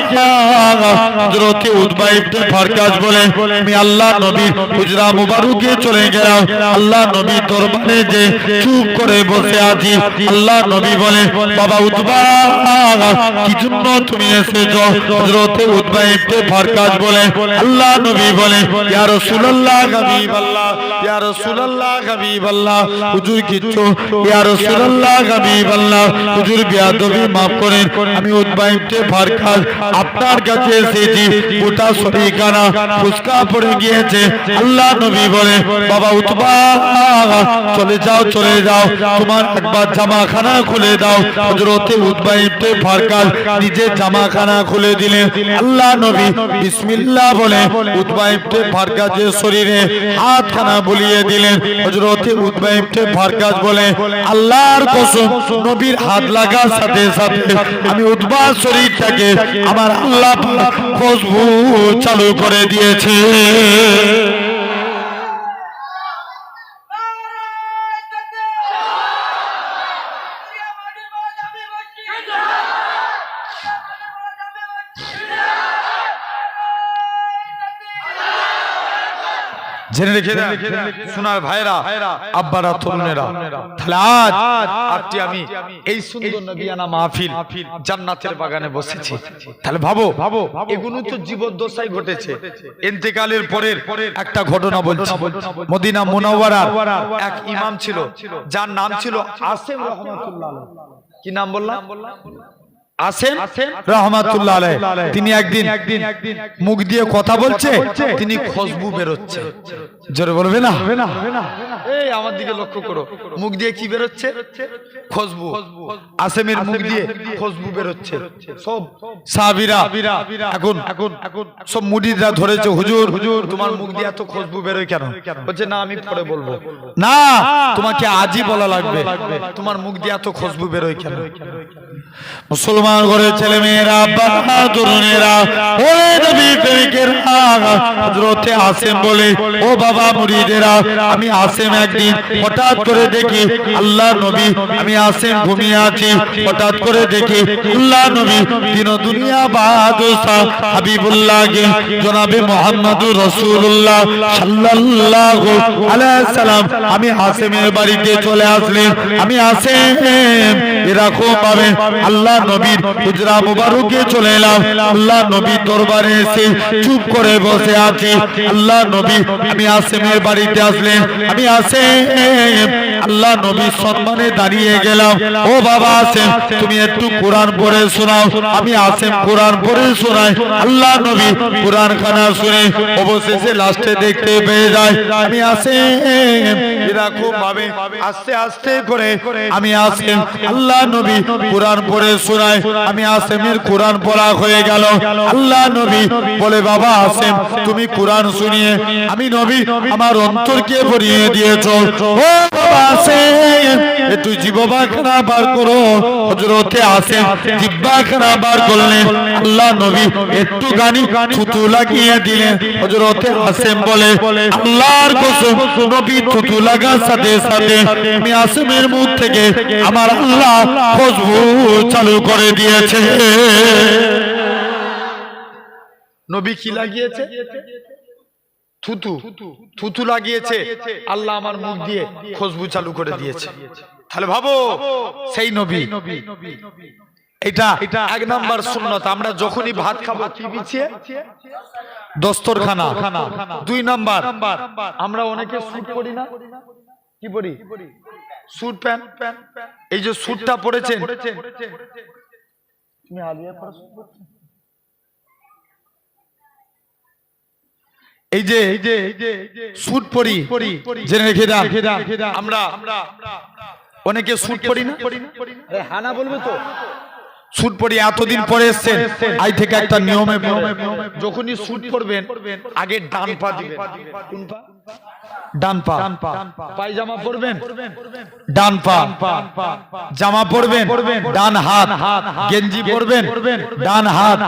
হযরত উতবা ইবনে ফারকাজ বলে, আমি আল্লাহ নবীর হুজরা মুবারকে চলে গেলাম। আল্লাহ নবী দরবারে যে চুপ করে বসে আছি। আল্লাহ নবী বলে, বাবা উতবা, কি জন্য তুমি এসেছো? হযরত উতবা ইবনে ফারকাজ বলে, আল্লাহ নবী বলে, ইয়া রাসূলুল্লাহ হাবিবাল্লাহ, ইয়া রাসূলুল্লাহ হাবিবাল্লাহ, হুজুর কিচ্ছু, ইয়া রাসূলুল্লাহ হাবিবাল্লাহ, হুজুর বেয়াদবি মাফ করেন, আমি উতবা ইবনে ফারকাজ আপনার কাছে এসেছি, গোটা শরীরখানা ফুসকা পড়ে গিয়েছে। আল্লাহ নবী বলে, বাবা উতবা, চলে যাও, চলে যাও, তোমার একবার জামাখানা খুলে দাও। হযরত উতবা ইবনে ফারকাজ নিজের জামাখানা খুলে দিলেন। আল্লাহ নবী বিসমিল্লাহ বলে উতবা ইবনে ফারকাজের শরীরে হাতখানা বুলিয়ে দিলেন। হযরত উতবা ইবনে ফারকাজ বলে, আল্লাহর কসম, নবীর হাত লাগার সাথে সাথে আমি উতবার শরীরটাকে আমার আল্লাহ পাক খুশবু চালু করে দিয়েছে। জেনে রেখে দেন সোনার ভাইরা, আব্বারা, তরুণেরা, তাহলে আজকে আমি এই সুন্দর নবিয়ানা মাহফিল জান্নাতের বাগানে বসেছি। তাহলে ভাবো এগুলো তো জীবদ্দশায় ঘটেছে। ইন্তেকালের পরের একটা ঘটনা বলছি। মদিনা মুনাওয়ারার এক ইমাম ছিল যার নাম ছিল আসেম রহমাতুল্লাহ আলাইহি। কি নাম বললাম? আসেম রহমাতুল্লাহ আলাইহি। তিনি একদিন মুখ দিয়ে কথা বলছে, তিনি খুশবু বেরোচ্ছে। জোরে বলবে না? এই আমার দিকে লক্ষ্য করো, মুখ দিয়ে কি বেরোচ্ছে? খুশবু। আসেমের মুখ দিয়ে খুশবু বেরোচ্ছে। সব সাহাবীরা এখন সব মুরিদরা ধরেছে, হুজুর তোমার মুখ দিয়ে এত খুশবু বেরোয় কেন? বলছে না, আমি পরে বলবো। না, তোমাকে আজই বলা লাগবে, তোমার মুখ দিয়ে এত খুশবু বেরোয় কেন? মুসলমান ঘরের ছেলে মেয়েরা, আব্বা তরুণেরা, ও নবী প্রেমিকের হযরত আসেম বলে, ও বাবা মুরিদেরা, আমি আসেম একদিন হঠাৎ করে দেখি আল্লাহ নবী, আমি আসেম ঘুমিয়ে আছি, হঠাৎ করে দেখি আল্লাহ নবী দিন দুনিয়া বাদশাহ হাবিবুল্লাহকে জনাবে মুহাম্মদুর রাসূলুল্লাহ সাল্লাল্লাহু আলাইহি সাল্লাম আমি আসেমের বাড়িতে চলে আসলেন। আমি আসেম এরকম ভাবে আল্লাহ নবীর হুজরা মুবারকে চলে এলাম। আল্লাহ নবীর দরবারে এসে চুপ করে বসে আছি। আল্লাহ নবী আমি আসেমের বাড়িতে আসলেন। আমি আসেম আল্লাহ নবীর সম্মানে দাঁড়িয়ে গেলাম। ও বাবা আসেম, তুমি একটু কোরআন পড়ে শোনাও। আমি আসেম কোরআন পড়ে শোনাই। আল্লাহ নবী কোরআন খানা শুনে অবশেষে লাস্টে দেখতে পেয়ে যায় আমি আসেম এরকম ভাবে আস্তে আস্তে করে আমি আসেম আল্লাহ নবী কোরআন পড়ে শোনায়। আমি আসেমের কোরআন পড়া হয়ে গেল। আল্লাহ নবী বলে বাবা আসেম তুমি কোরআন শুনিয়ে আমি নবী আমার অন্তরকে ভরিয়ে দিয়েছো। ও বাবা আসেম একটু জিহ্বাখানা বার করো। হযরতে আসেম জিহ্বাখানা বার করলেন। আল্লাহ নবী একটু গানি থুতু লাগিয়ে দিলেন। হযরতে আসেম বলে আল্লাহর কসম নবী থুতু লাগার সাথে সাথে আমি আসেমের মুখ থেকে আমার আল্লাহ খুশবু চালু করে দিয়েছে। নবী কি লাগিয়েছে? থুতু থুতু লাগিয়েছে। আল্লাহ আমার মুখ দিয়ে খুশবু চালু করে দিয়েছে। তাহলে ভাবো সেই নবী। এটা এক নাম্বার সুন্নাত। আমরা যখনই ভাত খাবো কি বিছিয়ে? দস্তরখানা। দুই নাম্বার আমরা অনেকে স্যুট পরি না, কি পরি? Suit pant. এই যে স্যুটটা পরেছেন তুমি আলিয়া পড়ছো? এই যে স্যুট পরি জেনে রেখে দাও। আমরা অনেকে স্যুট পরি না। আরে হানা বলবে তো স্যুট পরি এতদিন পরে এসেছেন। আজ থেকে একটা নিয়মে যখনই স্যুট পরবেন আগে ডান পা দিবেন। কোন পা? ডান পা। পায়জামা পরবেন ডান পা, জামা পরবেন ডান হাত, গেঞ্জি পরবেন ডান হাত,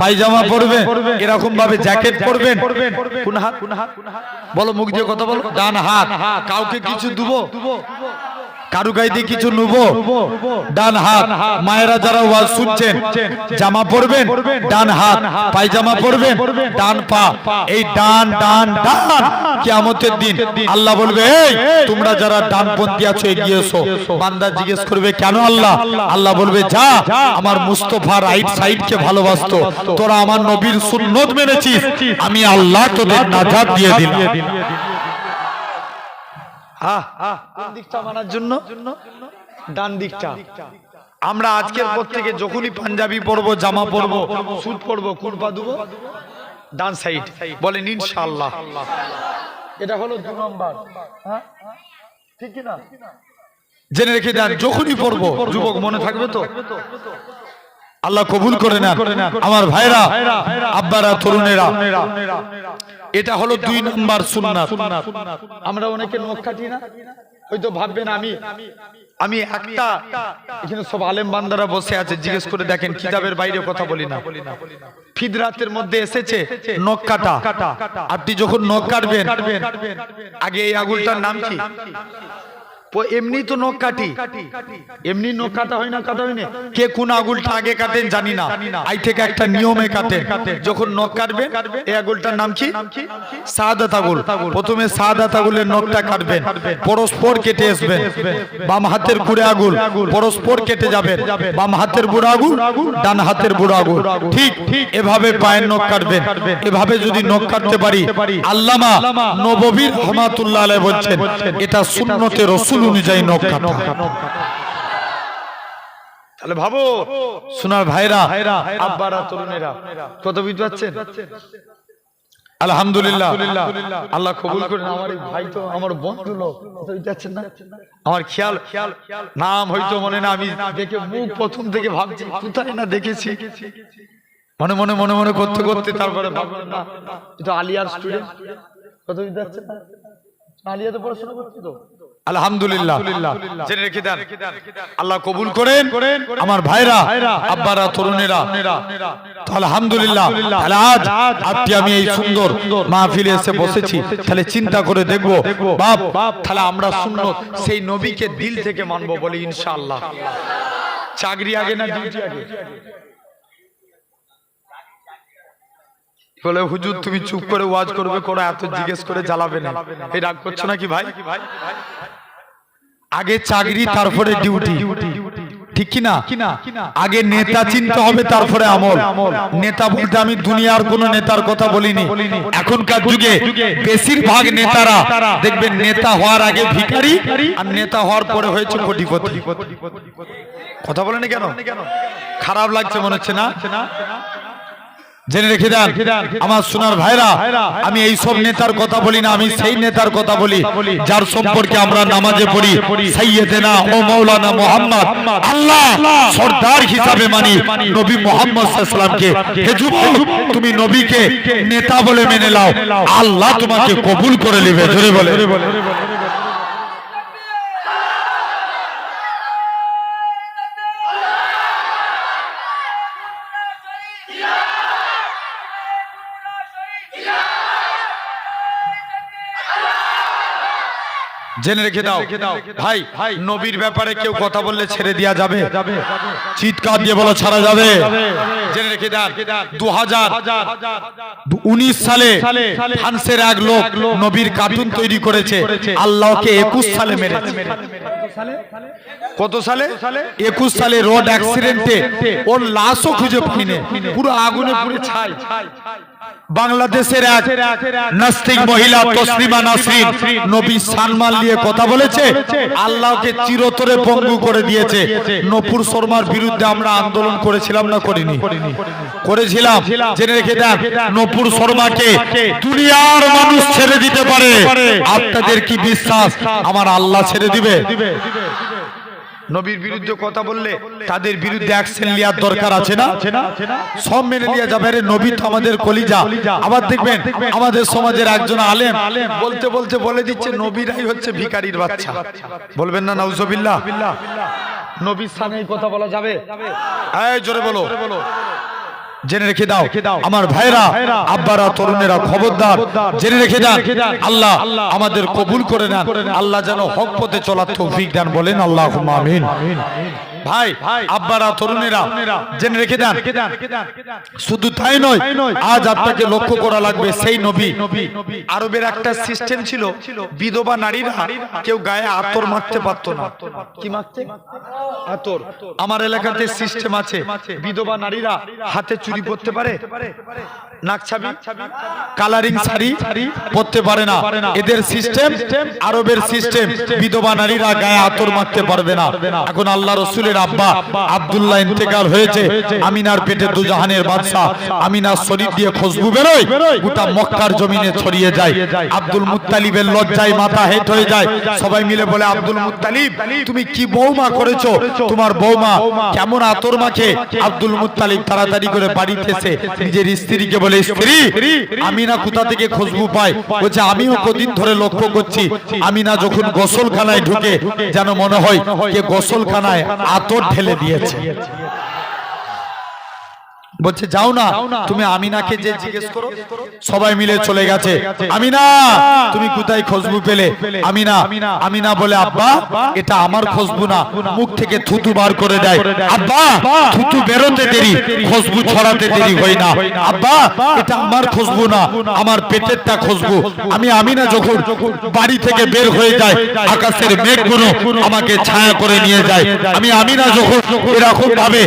পায়জামা পরবেন এরকম ভাবে, জ্যাকেট পরবেন কোন হাত? বলো, মুখ দিয়ে কথা বলো। ডান হাত। কাউকে কিছু দেবো, কারু গায়ে দিয়ে কিছু নেবো, ডান হাত। মায়েরা যারা ওয়াজ শুনছেন জামা পরবেন ডান হাত, পায়জামা পরবেন ডান পা। এই ডান ডান ডান কিয়ামতের দিন আল্লাহ বলবে এই তোমরা যারা ডানপন্থী আছো এগিয়ে এসো। বান্দা জিজ্ঞেস করবে কেন আল্লাহ? আল্লাহ বলবে যা আমার মুস্তাফা রাইট সাইডকে ভালোবাসতো, তোরা আমার নবীর সুন্নত মেনেছিস, আমি আল্লাহ তোদের নাজাত দিয়ে দিলাম। কোন দিকটা মানার জন্য? ডান দিকটা। আমরা আজকের পর থেকে যখনই পাঞ্জাবি পরবো, জামা পরবো, স্যুট পরবো, কোন পা দেবো? ডান সাইড। বলেন ইনশাআল্লাহ। এটা হলো 2 নাম্বার। ঠিক কি না? জেনে রেখে দেন যখনই পরবো। যুবক মনে থাকবে তো? আল্লাহ কবুল করে নেন আমার ভাইরা, আব্বারা, তরুণেরা। এটা হলো 2 নাম্বার সুন্নাত। আমরা অনেকে নখ কাটি না, হয়তো ভাববেন আমি একটা, এখানে সব আলেম বান্দারা বসে আছে, জিজ্ঞেস করে দেখেন কিতাবের বাইরে কথা বলি না। ফিদরাতের মধ্যে এসেছে নখ কাটা। আপনি যখন নখ কাটবেন আগে এই আঙুলটার নাম কি? এমনি তো নখ কাটি, এমনি নখ কাটা হয় না, কাটা হয় না। কে কোন আঙুলটা আগে কাটেন জানি না, আই থেকে একটা নিয়মে কাটেন। যখন নখ কাটবেন এই আঙুলটার নাম কি? শাহাদাত আঙুল। প্রথমে শাহাদাত আঙুলের নখটা কাটবেন, পরস্পর কেটে আসবেন। বাম হাতের বুড়ো আঙুল পরস্পর কেটে যাবেন, বাম হাতের বুড়ো আঙুল ডান হাতের বুড়ো আঙুল। ঠিক এভাবে পায়ের নখ কাটবেন। এভাবে যদি নখ কাটতে পারি, আল্লামা নববী রাহমাতুল্লাহ আলাইহি বলছেন এটা সুন্নতে রাসূল অনুযায়ী নখ কাটা। তাহলে ভাবো সোনার ভাইরা, আব্বারা, তরুণেরা, কত বুঝতে পারছেন? আলহামদুলিল্লাহ, আল্লাহ কবুল করেন। আমার এই ভাই তো আমার বন্ধু লোক, বুঝতে পারছেন না? আমার খেয়াল নাম হয়তো মনে না, আমি দেখে মুখ প্রথম থেকে ভাবছি কোথায় না দেখেছি। মনে মনে মনে মনে করতে করতে তারপরে ভাবলাম না এটা আলিয়ার স্টুডেন্ট। কত বুঝতে পারছেন না? আলিয়াতে পড়াশোনা করছি তো। আলহামদুলিল্লাহ, জেনে রেখে দেন আল্লাহ কবুল করেন আমার ভাইরা, আব্বারা, তরুণেরা। তো আলহামদুলিল্লাহ, তাহলে আজ আপনি আমি এই সুন্দর মাহফিলে এসে বসেছি, তাহলে চিন্তা করে দেখবো বাপ, তাহলে আমরা সুন্নত সেই নবীকে দিল থেকে মানবো বলে ইনশাআল্লাহ। চাকরি আগে না ডিউটি আগে? বলে হুজুর তুমি চুপ করে ওয়াজ করবে, করে এত জিজ্ঞেস করে জ্বালাবে না। এই রাগ করছো নাকি ভাই? আগে চাকরি তারপরে ডিউটি, ঠিক কি না? আগে নেতা চিনতে হবে তারপরে আমল। নেতা বলতে আমি দুনিয়ার কোন নেতার কথা বলিনি। এখনকার যুগে বেশিরভাগ নেতারা দেখবেন নেতা হওয়ার আগে ভিখারি, আর নেতা হওয়ার পরে হয়েছে কোটিপতি। কথা বলেন কেন? খারাপ লাগছে মনে হচ্ছে না? জেনে রেখে দেন আমার সোনার ভাইরা, আমি এই সব নেতার কথা বলি না, আমি সেই নেতার কথা বলি যার সম্পর্কে আমরা নামাজে পড়ি সাইয়েদেনা ও মাওলানা মুহাম্মদ, আল্লাহ সরদার হিসাবে মানি নবী মুহাম্মদ সাল্লাল্লাহু আলাইহি সাল্লামকে। হে যুবক, তুমি নবীকে নেতা বলে মেনে নাও, আল্লাহ তোমাকে কবুল করে নেবে। জোরে বলে জেনে রেখে দাও ভাই, নবীর ব্যাপারে কেউ কথা বললে ছেড়ে দেওয়া যাবে? চিৎকার দিয়ে বলো ছাড়া যাবে? জেনে রেখে দেন 2019 সালে ফ্রান্সের এক লোক নবীর কার্টুন তৈরি করেছে, আল্লাহকে 21 সালে মেরেছে। কত সালে? 21 সালে রোড অ্যাক্সিডেন্টে ওর লাশও খুঁজে পাইনি, পুরো আগুনে পুড়ে ছাই। বাংলাদেশের এক নাস্তিক মহিলা তসলিমা নাসরিন নবীর সম্মান নিয়ে কথা বলেছে, আল্লাহকে চিরতরে পঙ্গু করে দিয়েছে। নূপুর শর্মার বিরুদ্ধে আমরা আন্দোলন করেছিলাম না করিনি? করেছিলাম। জেনে রেখে দেন নূপুর শর্মাকে দুনিয়ার মানুষ ছেড়ে দিতে পারে, আপনাদের কি বিশ্বাস আমার আল্লাহ ছেড়ে দিবে? নবীর বিরুদ্ধে কথা বললে তাদের বিরুদ্ধে অ্যাকশন নেওয়ার দরকার আছে না? সব মেনে নিয়ে যাবে। আরে নবী তো আমাদের কলিজা। আবার দেখবেন আমাদের সমাজের একজন আলেম বলতে বলতে বলে দিচ্ছে নবীরাই হচ্ছে ভিখারির বাচ্চা। বলবেন না নাউজুবিল্লাহ? নবীর সামনে এই কথা বলা যাবে? এই জোরে বলো। জেনে রেখে দাও আমার ভাইরা, আব্বারা, তরুণেরা, খবরদার জেনে রেখে দেন, আল্লাহ আমাদের কবুল করে নেন, আল্লাহ যেন হক পথে চলার তৌফিক দেন। বলেন আল্লাহুম্মা আমিন। ভাই, আব্বারা, তরুণেরা জেনে রেখে দেন, শুধু তাই নয়, আজ আপনাকে লক্ষ্য করা লাগবে সেই নবী। আরবের একটা সিস্টেম ছিল, বিধবা নারীরা কেউ গায়ে আতর মাখতে পারত না। কি মাখতে? আতর। আমার এলাকাতে সিস্টেম আছে, বিধবা নারীরা হাতে চুড়ি পরতে পারে, নাক ছাবি, কালারিং শাড়ি পরতে পারে না। এদের সিস্টেম, আরবের সিস্টেম, বিধবা নারীরা গায়ে আতর মাখতে পারবে না। এখন আল্লাহ রাসূলের আব্বা আব্দুল্লাহ ইন্তেকাল হয়েছে, আমিনার পেটে দুজাহানের বাদশা আমিনার শরীর দিয়ে খুশবু বেরোয়, গোটা মক্কার জমিনে ছড়িয়ে যায়। আব্দুল মুত্তালিবের লজ্জায় মাথা হেট হয়ে যায়। সবাই মিলে বলে, আব্দুল মুত্তালিব তুমি কি বৌমা করেছো? তোমার বৌমা কেমন আতর মাখে? আব্দুল মুত্তালিব তাড়াতাড়ি করে বাড়িতে এসে নিজের স্ত্রীকে বলে, স্ত্রী আমিনা কোথা থেকে খুশবু পায়? বলছে আমিও কদিন ধরে লক্ষ্য করছি, আমিনা যখন গোসলখানায় ঢুকে যেন মনে হয় কে গোসলখানায় আতর ঢেলে দিয়েছে। বলছে যাও না, তুমি আমিনাকে যে জিজ্ঞেস করো। সবাই মিলে চলে গেছে, আমিনা তুমি কোথায় খুশবু পেলে? আমিনা বলে, আব্বা এটা আমার খুশবু না। মুখ থেকে থুতু বার করে দেয়। আব্বা থুতু বেরোতে দেরি, খুশবু ছড়াতে দেরি হয় না। আব্বা এটা আমার খুশবু না, আমার পেটেরটা খুশবু। আমিনা যখন বাড়ি থেকে বের হয়ে যায়, আকাশের মেঘগুলো আমাকে ছায়া করে নিয়ে যায়। আমিনা যখন এরকম ভাবে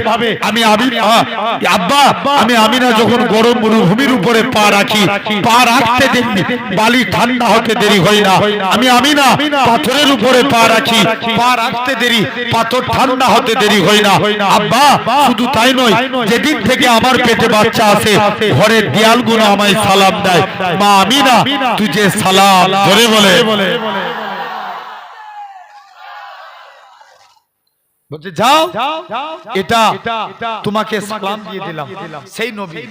আমিনা যখন গরম মরুভূমির উপরে পা রাখি, পা রাখতে দেরি, বালি ঠান্ডা হতে দেরি হয় না। আমিনা পাথরের উপরে পা রাখি, পা রাখতে দেরি, পাথর ঠান্ডা হতে দেরি হয় না। আব্বা শুধু তাই নয়, যেদিন থেকে আমার পেটে বাচ্চা আসে ঘরের দেয়ালগুলো আমায় সালাম দেয়, মা আমিনা তুঝে সালাম। ধরে বলে বলছে যাও, এটা তোমাকে সালাম দিয়ে দিলাম। সেই নবী।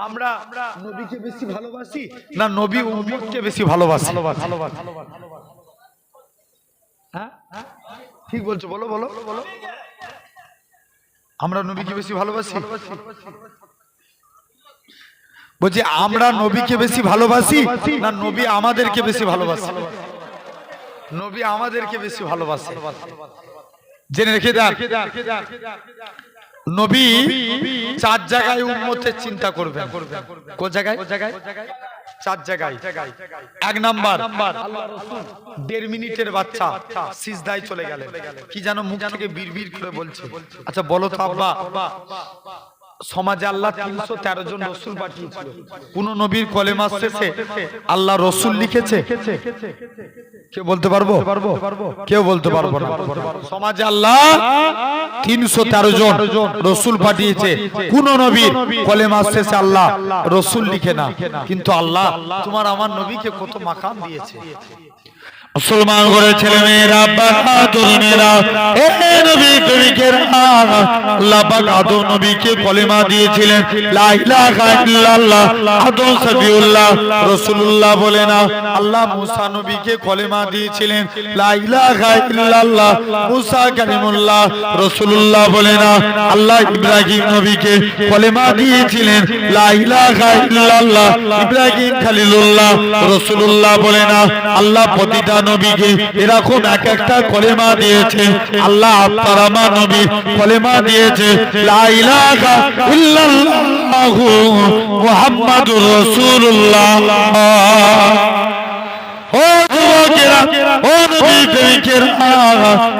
আমরা নবীকে বেশি ভালোবাসি না নবী উম্মতকে বেশি ভালোবাসি? হ্যাঁ ঠিক বলছো, বলো বলো বলো। আমরা নবীকে বেশি ভালোবাসি? বলছি আমরা নবীকে বেশি ভালোবাসি না নবী আমাদেরকে বেশি ভালোবাসে? নবী আমাদেরকে বেশি ভালোবাসে। জেনে রেখে দেন, নবী 4 জায়গায় উম্মতের চিন্তা করবেন। কোন জায়গায়? 4 জায়গায়। 1 নাম্বার, আল্লাহর রাসূল 1.5 মিনিটের বাচ্চা সিজদায় চলে গেলেন, কি যেন মুখ থেকে বিড়বিড় করে বলছে। আচ্ছা বলো তো আব্বা, সমাজে আল্লাহ 313 জন রাসূল পাঠিয়েছিল। কোন নবীর কলেমা শেষে আল্লাহ রাসূল লিখেছে? কেউ বলতে পারবো? কেউ বলতে পারবো না। সমাজে আল্লাহ 313 জন রাসূল পাঠিয়েছে, কোন নবীর কলেমা শেষে আল্লাহ রাসূল লিখে না। কিন্তু আল্লাহ তোমার আমার নবীকে কত মাকাম দিয়েছে। মুসলমান করে ছেলে মেয়েরা, বাহাদুর মেয়েরা, এ নবী করিকে আল্লাহ পাক আদম নবীকে কলেমা দিয়েছিলেন লা ইলাহা ইল্লাল্লাহ, আদম সাফিউল্লাহ রাসূলুল্লাহ বলে না। আল্লাহ মুসা নবীকে কলেমা দিয়েছিলেন লা ইলাহা ইল্লাল্লাহ, মুসা কালিমুল্লাহ রাসূলুল্লাহ বলে না। আল্লাহ ইব্রাহিম নবীকে কলেমা দিয়েছিলেন লা ইলাহা ইল্লাল্লাহ, ইব্রাহিম খলিলুল্লাহ রাসূলুল্লাহ বলে না। আল্লাহ প্রতিটা নবীকে এরকম এক একটা কলেমা দিয়েছে। আল্লাহ আপনার আমার নবী কলেমা দিয়েছে লা ইলাহা ইল্লাল্লাহু মুহাম্মাদুর রাসূলুল্লাহ। ও যুবকেরা, ও নবী প্রেমিকেরা,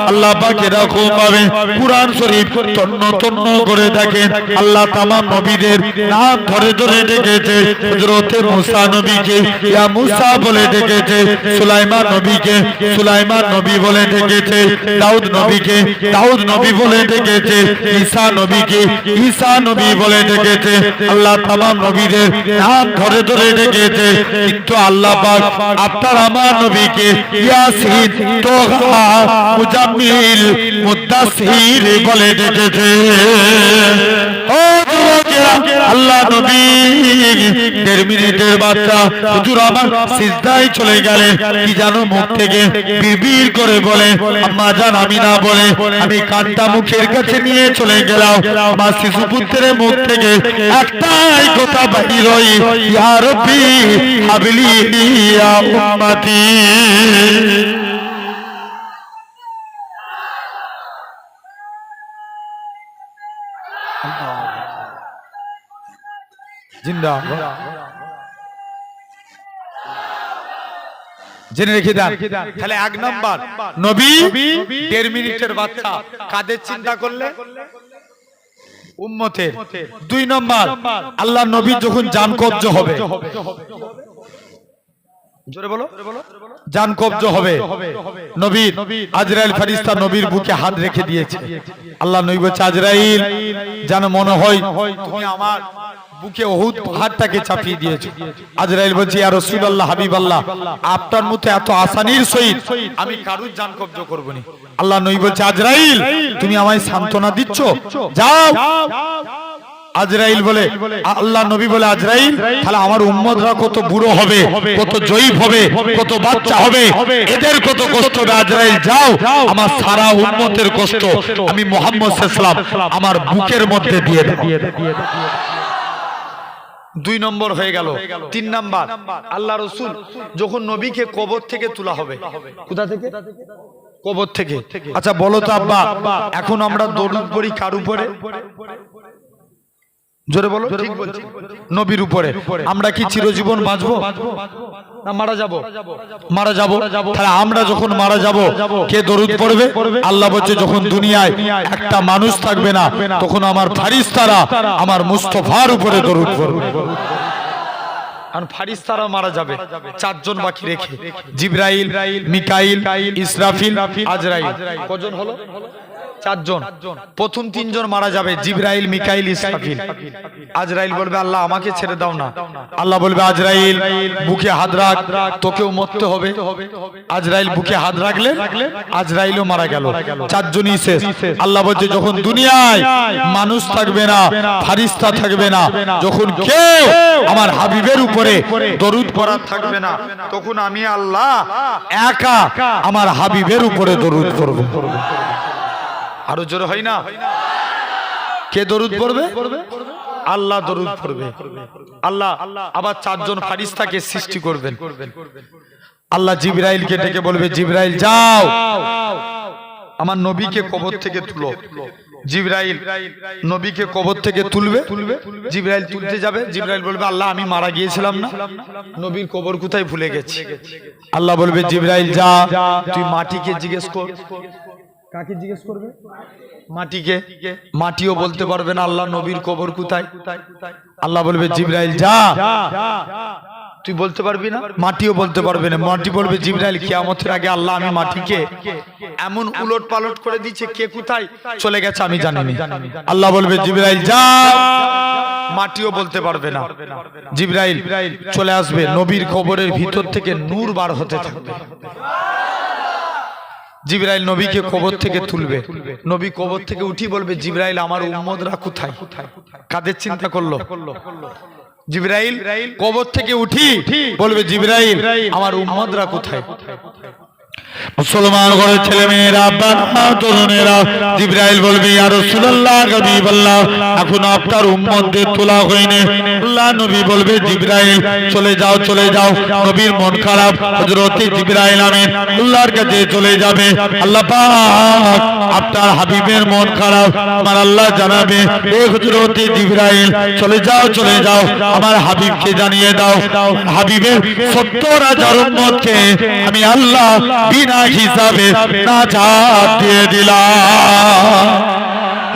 আল্লাহ পাক এরকম ভাবে কুরআন শরীফ তন্ন তন্ন করে দেখেন। আল্লাহ তামাম নবীদের নাম ধরে ধরে ডেকেছে। হযরতে মুসা নবীকে ইয়া মুসা বলে ডেকেছে, সুলাইমান নবীকে সুলাইমান নবী বলে ডেকেছে, দাউদ নবীকে দাউদ নবী বলে ডেকেছে, ঈসা নবীকে ঈসা নবী বলে ডেকেছে। আল্লাহ তামাম নবীদের নাম ধরে ধরে ডেকেছে। কিন্তু আল্লাহ পাক আপনার আমার নবীকে ইয়াসিন, তোহা, মুজাম্মিল, মুদ্দাসসির বলে ডেকেছে। ও যুবকেরা, আল্লাহ নবী 1.5 মিনিটের বাচ্চা হুজুর আমার সিজদায় চলে গেলেন। কি জানো মুখ থেকে বিড়বিড় করে বলে, আম্মা জান আমিনা বলে, আমি কানটা মুখের কাছে নিয়ে চলে গেলাম। আমার শিশুপুত্রের মুখ থেকে একটাই কথা বাহির হয়, ইয়া রাব্বি হাবলি ইয়া উম্মতি। জিন্দাবাদ। জেনে রেখে দেন। তাহলে 1 নাম্বার নবী 1.5 মিনিটের বাচ্চা, কাদের চিন্তা করলে? উম্মতের। 2 নাম্বার আল্লাহ নবী যখন জান কবজ হবে, জোরে বলো, জান কবজ হবে, নবী আজরাইল ফেরেশতা নবীর বুকে হাত রেখে দিয়েছে। আল্লাহ নবী বলছে, আজরাইল যেন মনে হয় তুমি আমার বুকে উহুদ পাহাড়টাকে চাপিয়ে দিয়েছো। আজরাইল বলছে, ইয়া রাসূলুল্লাহ, হাবিবাল্লাহ, আপনার মতো এত আসানির সহিত আমি কারুর জান কবজ করব না। আল্লাহ নবী বলছে, আজরাইল তুমি আমায় সান্ত্বনা দিচ্ছ, যাও। আজরাইল বলে, আল্লাহ নবী বলে, আজরাইল তাহলে আমার উম্মতরা কত বুড়ো হবে, কত জয়ীফ হবে, কত বাচ্চা হবে, এদের কত কষ্ট হবে। আজরাইল যাও, আমার সারা উম্মতের কষ্ট আমি মুহাম্মদ সাল্লাল্লাহু আলাইহি ওয়াসাল্লাম আমার বুকের মধ্যে দিয়ে দেব। 2 নম্বর হয়ে গেল। 3 নাম্বার আল্লাহ রাসূল যখন নবীকে কবর থেকে তোলা হবে। কোথা থেকে? কবর থেকে। আচ্ছা বলো তো আব্বা, এখন আমরা দরুদ পড়ি কার উপরে? জোরে বলো। ঠিক বলছি, নবীর উপরে। আমরা কি চিরজীবন বাঁচবো না মারা যাব? মারা যাব। তাহলে আমরা যখন মারা যাব কে দরুদ পড়বে? আল্লাহ বলছে, যখন দুনিয়ায় একটা মানুষ থাকবে না তখন আমার ফেরেশতারা আমার মুস্তাফার উপরে দরুদ পড়বে। আর ফেরেশতারা মারা যাবে 4 জন বাকি রেখে, জিবরাইল, মিকাইল, ইসরাফিল, আজরাইল। কজন হলো? 4 জন। প্রথম 3 জন মারা যাবে, জিবরাইল, মিকাইল, ইসরাফিল। আজরাইল বলবে, আল্লাহ আমাকে ছেড়ে দাও না। আল্লাহ বলবে, আজরাইল বুকে হাত রাখ, তোকেও মরতে হবে। আজরাইল বুকে হাত রাখলে আজরাইলও মারা গেল, 4 জনই শেষ। আল্লাহ বলছে, যখন দুনিয়ায় মানুষ থাকবে না, ফেরেশতা থাকবে না, যখন কেউ আমার হাবিবের উপরে দরুদ পড়ার থাকবে না, তখন আমি আল্লাহ একা আমার হাবিবের উপরে দরুদ পড়ব। আরো জোরে হয় না? কে দরুদ পড়বে? আল্লাহ দরুদ পড়বে। আল্লাহ আবার 4 জন ফেরেশতাকে সৃষ্টি করবেন। আল্লাহ জিবরাইলকে ডেকে বলবে, জিবরাইল যাও, আমার নবীকে কবর থেকে তুলো। জিবরাইল নবীকে কবর থেকে তুলবে। জিবরাইল তুলতে যাবে, জিবরাইল বলবে, আল্লাহ আমি মারা গিয়েছিলাম না, নবীর কবর কোথায় ভুলে গেছি। আল্লাহ বলবে, জিবরাইল যা, তুই মাটিকে জিজ্ঞেস কর। কাকে জিজ্ঞেস করবে? মাটিকে। মাটিও বলতে পারবে না আল্লাহ নবীর কবর কোথায়। আল্লাহ বলবে জিবরাইল যা, তুই বলতে পারবি না। মাটিও বলতে পারবে না। মাটি বলবে জিবরাইল কিয়ামতের আগে আল্লাহ আমি মাটিকে এমন উলট পালট করে দিচ্ছে, কে কোথায় চলে গেছে আমি জানি না। আল্লাহ বলবে জিবরাইল যা, মাটিও বলতে পারবে না। জিবরাইল চলে আসবে, নবীর কবরের ভিতর থেকে নূর বার হতে থাকবে। জিবরাইল নবীকে কবর থেকে তুলবে, নবী কবর থেকে উঠি বলবে জিবরাইল আমার উম্মতরা কোথায়। কাদের চিন্তা করলো? জিবরাইল কবর থেকে উঠি বলবে জিবরাইল আমার উম্মতরা কোথায়। মুসলমান ঘরের ছেলে মেয়েরা, বাবা তরুণেরা, জিবরাইল বলবে ইয়া রাসূলুল্লাহ হাবিবাল্লাহ এখন আপনার উম্মতদের তোলা হয়নি। আল্লাহ নবী বলবে জিবরাইল চলে যাও চলে যাও, নবীর মন খারাপ। হযরত জিবরাইল আমিন আল্লাহর কাছে চলে যাবে। আল্লাহ পাক আপনার হাবিবের মন খারাপ, আমার আল্লাহ জানাবে এ হযরত জিবরাইল চলে যাও চলে যাও, আমার হাবিবকে জানিয়ে দাও হাবিবের 70,000 উম্মতকে আমি আল্লাহ বিনা হিসাবে নাজাত দিয়ে দিলাম।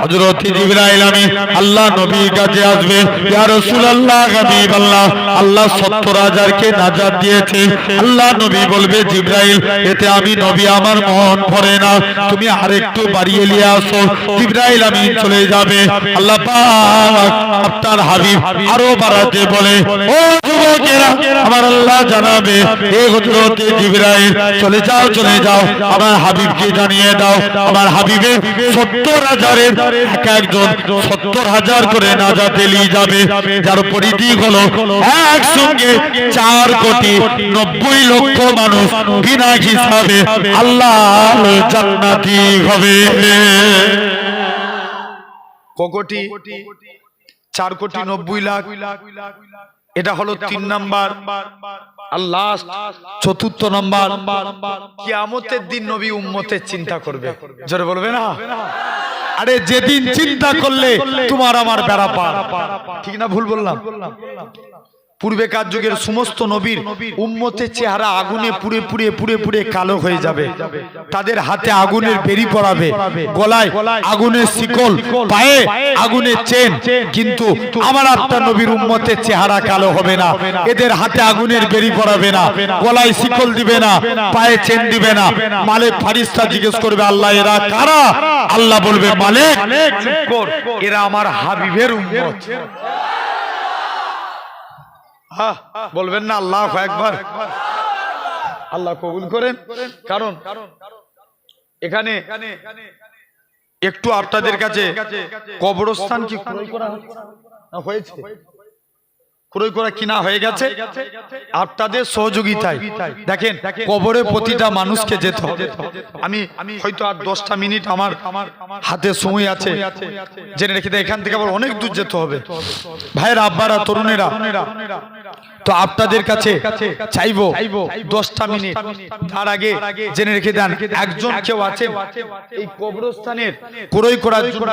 হযরত জিবরাইল আমিন আল্লাহ নবীর কাছে আসবে, ইয়া রাসূলুল্লাহ হাবিবাল্লাহ আল্লাহ 70,000 কে নাজাত দিয়েছে। আল্লাহ নবী বলবে জিবরাইল এতে আমি নবী আমার মন ভরে না, তুমি আরেকটু বাড়িয়ে নিয়ে আসো। জিবরাইল আমিন চলে যাবে। আল্লাহ পাক আপনার হাবিব আরো বাড়াতে বলে ও যুবকেরা আমার আল্লাহ জানাবে এ হযরত জিবরাইল চলে যাও চলে যাও, আমার হাবিবকে জানিয়ে দাও আমার হাবিবের 70,000 এর এক একজন 70,000 করে নাজাতে নিয়ে যাবে, যার পরিধি হলো একসঙ্গে 4,90,00,000 মানুষ বিনা হিসাবে আল্লাহ জান্নাতি হবে। কোটি 4,90,00,000। এটা হলো 3 নাম্বার। আল্লাহ 4th নাম্বার কিয়ামতের দিন নবী উম্মতের চিন্তা করবে। জোরে বলবে না? আরে যেদিন চিন্তা করলে তোমার আমার বেড়া পার। ঠিক না ভুল বললাম? পূর্বেকার যুগের সমস্ত নবীর উম্মতের চেহারা আগুনে পুড়ে পুড়ে পুড়ে পুড়ে কালো হয়ে যাবে, তাদের হাতে আগুনের বেরি পড়াবে, গলায় আগুনের শিকল, পায়ে আগুনের চেন। কিন্তু আমার আপনার নবীর উম্মতের চেহারা কালো হবে না, এদের হাতে আগুনের বেরি পড়াবে না, গলায় শিকল দিবে না, পায়ে চেন দিবে না। মালিক ফারিস্তা জিজ্ঞেস করবে আল্লাহ এরা কারা? আল্লাহ বলবে মালিক চুপ কর, এরা আমার হাবিবের উম্মত। বলবেন না আল্লাহু আকবার? আল্লাহ কবুল করেন। কারণ এখানে একটু আপনাদের কাছে কবরস্থান কি ক্রয় করা হয়েছে? ক্রয় করা কিনা হয়ে গেছে আপনাদের সহযোগিতায়। দেখেন কবরে প্রতিটা মানুষকে যেতে হবে। আমি হয়তো আর 10টা মিনিট আমার হাতে সময় আছে, জেনে রেখে দেয় এখান থেকে আবার অনেক দূর যেতে হবে। ভাইয়েরা, আব্বারা, তরুণেরা, তো আপনাদের কাছে চাইবো 10টা মিনিট, তার আগে জেনে রেখে দেন একজন কেউ আছেন এই কবরস্থানের ক্রয় করার জন্য